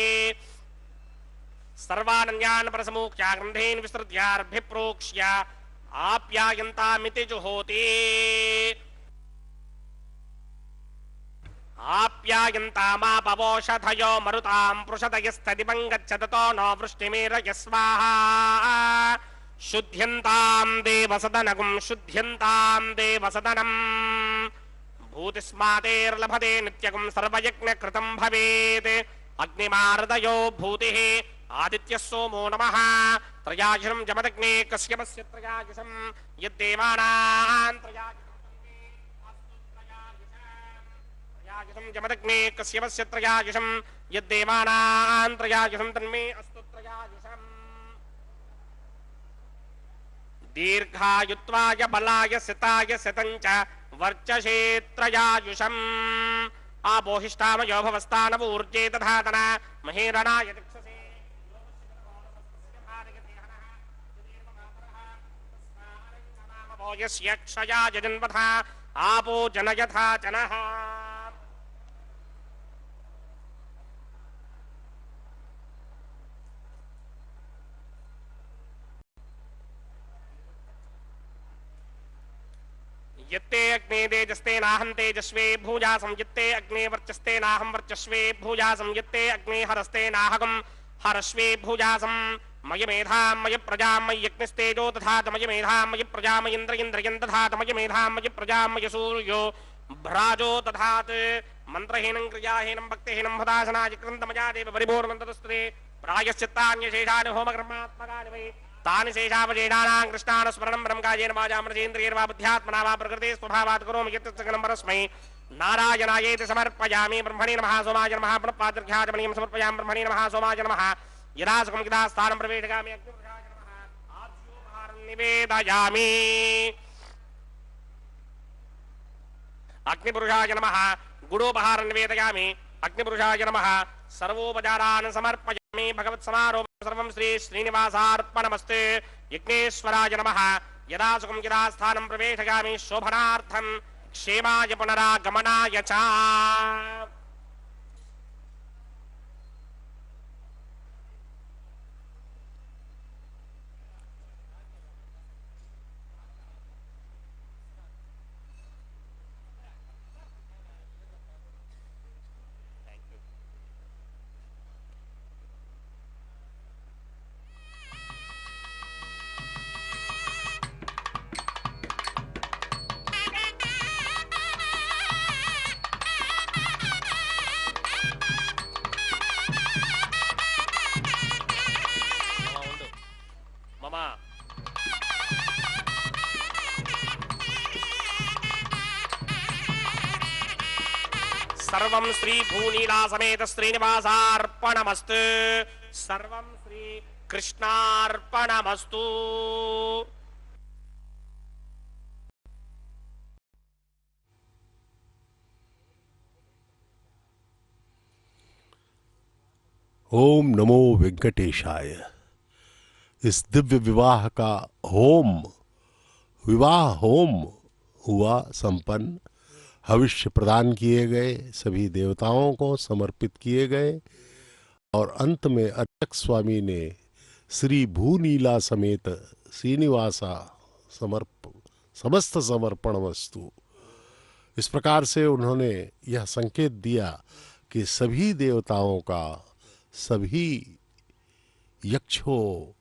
सर्वानन्यान् परसमूख्या ग्रन्थीन् विस्तृत्यार्भिप्रोक्ष्य आप्यायन्तामिति जुहोति आप्यायन्तामापवोषधयो मरुतां पृषदयस्तदिवं गच्छततो नो वृष्टिमेरय स्वाहा शुद्ध्यन्तां देवसदनगुं शुद्ध्यन्तां देवसदनम् भूतिस्मातेर्लभते नित्यगुं सर्वयज्ञकृतं भवेत् अग्निमार्दयो भूतिः आदित्यः सोमो नमः त्रयायुषं जमदग्ने कश्यपस्य त्रयायुषं यद्देवानां त्रयायुषं जमदग्ने कश्यपस्य त्रयायुषं यद्देवानां त्रयायुषं तन्मे अस्तु त्रयायुषम् दीर्घायुत्वाय बलाय सिताय सितञ्च वर्चसे त्रयायुषम् आपोहिष्ठामयो भवस्तानवूर्जे तथातन महेरणाय दिक्षसे यस्य क्षयाय जन्मथा आपो जनयथा जनः यत्ते अग्ने तेजस्ते नाहं तेजस्वे भूजासं यत्ते अग्ने वर्चस्ते नाहं वर्चस्वे भूजासं यत्ते अग्ने हरस्ते नाहं हरस्वे भूजासं मय मेधां मय प्रजां मय यज्ञस्तेजो तथा मय मेधां मय प्रजा मयेन्द्र इन्द्रियं तथा मय मेधां मय प्रजा मय सूर्यो भ्राजो तथा मंत्रहीनं क्रियाहीनं भक्तिहीनं हदासनाय कृन्तमया देव परिपूर्णन्तस्तुते प्रायश्चित्तान्यशेषानि होमकर्मात्मकानि वै तानि शेषावशेषाणां कृष्णानुस्मरणं ब्रह्मकायेन वाचामृतेन्द्रियैर्वा बुद्ध्यात्मना वा प्रकृते स्वभावात् करोमि यत्तत्सकलं परस्मै नारायणायेति समर्पयामि ब्रह्मणे नमः सोमाय नमः प्रणपादर्घ्याचमनीयं समर्पयामि ब्रह्मणे नमः सोमाय नमः यदा सुखं यदा स्थानं प्रवेशयामि अग्निपुरुषाय नमः आद्योपहारं निवेदयामि अग्निपुरुषाय नमः गुडोपहारं निवेदयामि अग्निपुरुषाय नमः सर्वोपचारान् समर्पयामि भगवत्समारोह सर्वं श्री श्रीनिवासार्पणमस्तु यज्ञेश्वराय नमः यदा सुखं यदा स्थानं प्रवेशयामि शोभनार्थं क्षेमाय पुनरागमनाय च। मम सर्वं श्री भूनीला समेत श्रीनिवासार्पणमस्तु। सर्वं श्री कृष्णार्पणमस्तु। ओम नमो वेंकटेशाय। इस दिव्य विवाह का विवाह होम हुआ संपन्न। हविष्य प्रदान किए गए, सभी देवताओं को समर्पित किए गए और अंत में अर्चक स्वामी ने श्री भूनीला समेत श्रीनिवासा समस्त समर्पण वस्तु, इस प्रकार से उन्होंने यह संकेत दिया कि सभी देवताओं का, सभी यक्षों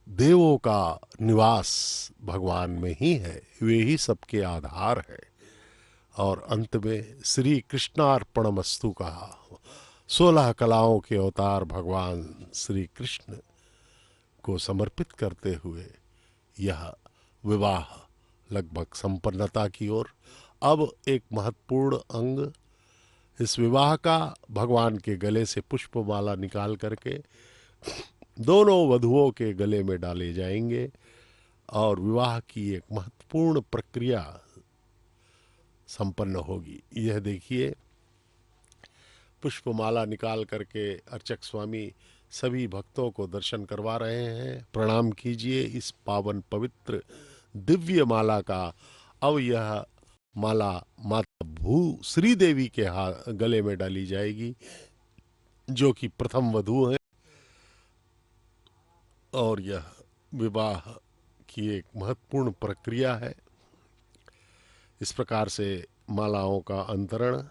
देवों का निवास भगवान में ही है, वे ही सबके आधार है। और अंत में श्री कृष्णार्पणमस्तु कहा। 16 कलाओं के अवतार भगवान श्री कृष्ण को समर्पित करते हुए यह विवाह लगभग संपन्नता की ओर। अब एक महत्वपूर्ण अंग इस विवाह का, भगवान के गले से पुष्पमाला निकाल करके दोनों वधुओं के गले में डाले जाएंगे और विवाह की एक महत्वपूर्ण प्रक्रिया संपन्न होगी। यह देखिए, पुष्पमाला निकाल करके अर्चक स्वामी सभी भक्तों को दर्शन करवा रहे हैं। प्रणाम कीजिए इस पावन पवित्र दिव्य माला का। अब यह माला माता भू श्री देवी के गले में डाली जाएगी, जो कि प्रथम वधू है। और यह विवाह की एक महत्वपूर्ण प्रक्रिया है। इस प्रकार से मालाओं का अंतरण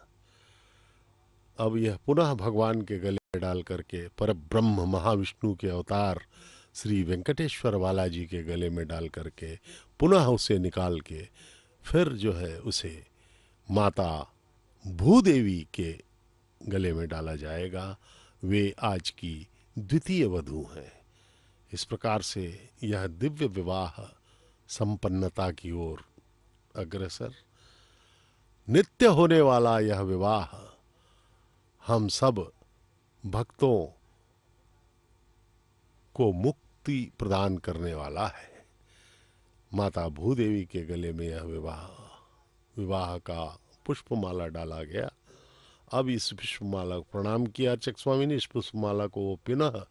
अब यह पुनः भगवान के गले में डाल करके परब्रह्म महाविष्णु के अवतार श्री वेंकटेश्वर बालाजी के गले में डाल करके पुनः उसे निकाल के फिर जो है उसे माता भूदेवी के गले में डाला जाएगा। वे आज की द्वितीय वधू हैं। इस प्रकार से यह दिव्य विवाह संपन्नता की ओर अग्रसर। नित्य होने वाला यह विवाह हम सब भक्तों को मुक्ति प्रदान करने वाला है। माता भूदेवी के गले में यह विवाह का पुष्पमाला डाला गया। अब इस पुष्पमाला को प्रणाम किया अर्चक स्वामी ने। इस पुष्पमाला को वो पुनः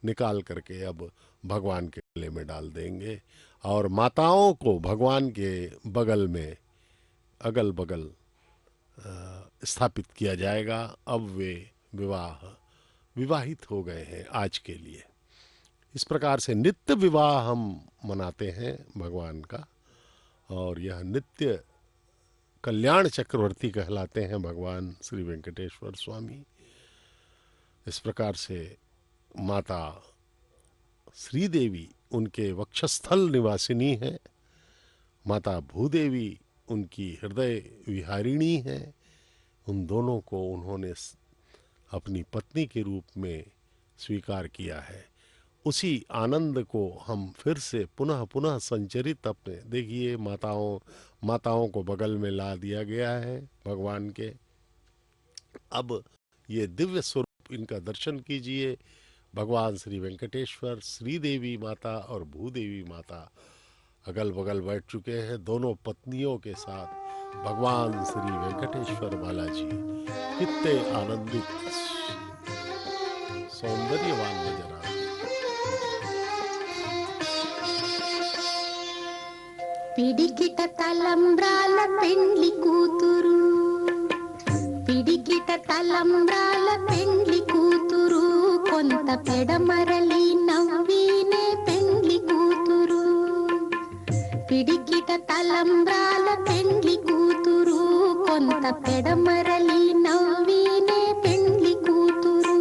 निकाल करके अब भगवान के गले में डाल देंगे और माताओं को भगवान के बगल में अगल बगल स्थापित किया जाएगा। अब वे विवाहित हो गए हैं आज के लिए। इस प्रकार से नित्य विवाह हम मनाते हैं भगवान का, और यह नित्य कल्याण चक्रवर्ती कहलाते हैं भगवान श्री वेंकटेश्वर स्वामी। इस प्रकार से माता श्री देवी उनके वक्षस्थल निवासिनी है, माता भूदेवी उनकी हृदय विहारिणी है। उन दोनों को उन्होंने अपनी पत्नी के रूप में स्वीकार किया है। उसी आनंद को हम फिर से पुनः पुनः संचरित अपने देखिए, माताओं को बगल में ला दिया गया है भगवान के। अब ये दिव्य स्वरूप इनका दर्शन कीजिए। भगवान श्री वेंकटेश्वर, श्री देवी माता और भूदेवी माता अगल बगल बैठ चुके हैं दोनों पत्नियों के साथ। भगवान श्री वेंकटेश्वर बालाजी कितने आनंदित सौंदर्यवान नजर आ रहे हैं। పిడికిట తలంబ్రాల పెండ్లి కూతురు, పిడికిట తలంబ్రాల పెండ్లి కూతురు, కొంత పెడమరలి నవ్వినే పెండ్లి కూతురు. పిడికిట తలంబ్రాల పెండ్లి కూతురు, కొంత పెడమరలి నవ్వినే పెండ్లి కూతురు.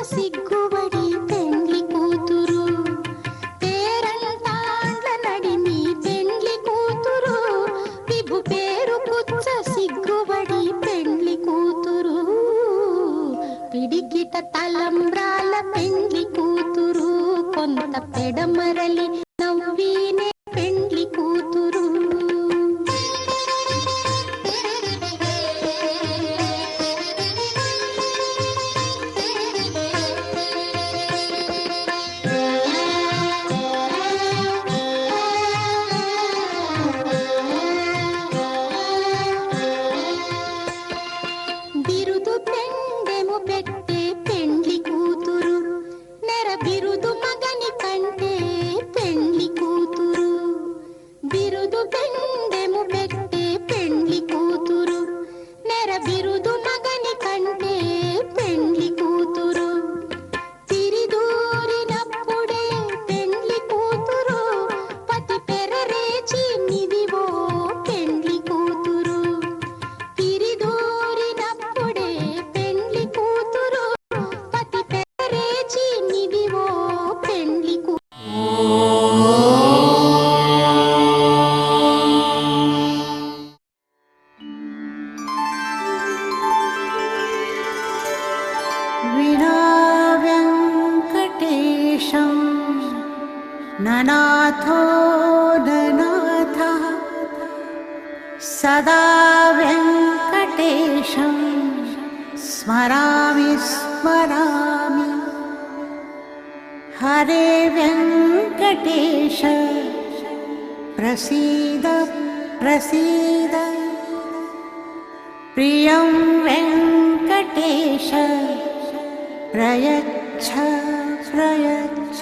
సిగ్గుబడి పెండ్లి కూతురు, పేరంటాండ్ల నడిమి పెండ్లి కూతురు, విభు పేరు పుచ్చ సిగ్గుబడి పెండ్లి కూతురు. పిడికిట తలంబ్రాల పెండ్లి కూతురు, కొంత పెడమరలి నవ్వినే పెండ్లి కూతురు. బిరుదు పెండెము పెట్టే పెండ్లి కూతురు, నెర బిరుదు మగని కంటే పెండ్లి కూతురు. బిరుదు పెండెము పెట్టే పెండ్లి కూతురు, నెర బిరుదు మగని కంటే పెండ్లి కూతురు. తిరిదూరినప్పుడే పెండ్లి కూతురు, పతి పెరరేచి నిదివో పెండ్లి కూతురు. తిరిదూరినప్పుడే పెండ్లి కూతురు, పతి పెరరేచి నిదివో పెండ్లి కూతురు. विना वेङ्कटेशं ननाथो ननाथः, सदा वेङ्कटेशं स्मरामि स्मरामि. हरे वेङ्कटेश प्रसीद प्रसीद, प्रियं वेङ्कटेश प्रयच्छ प्रयच्छ.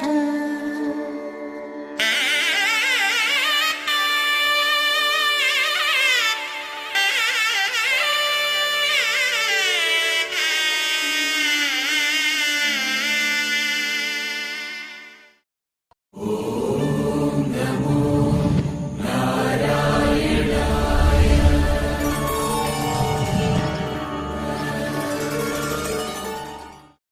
नमो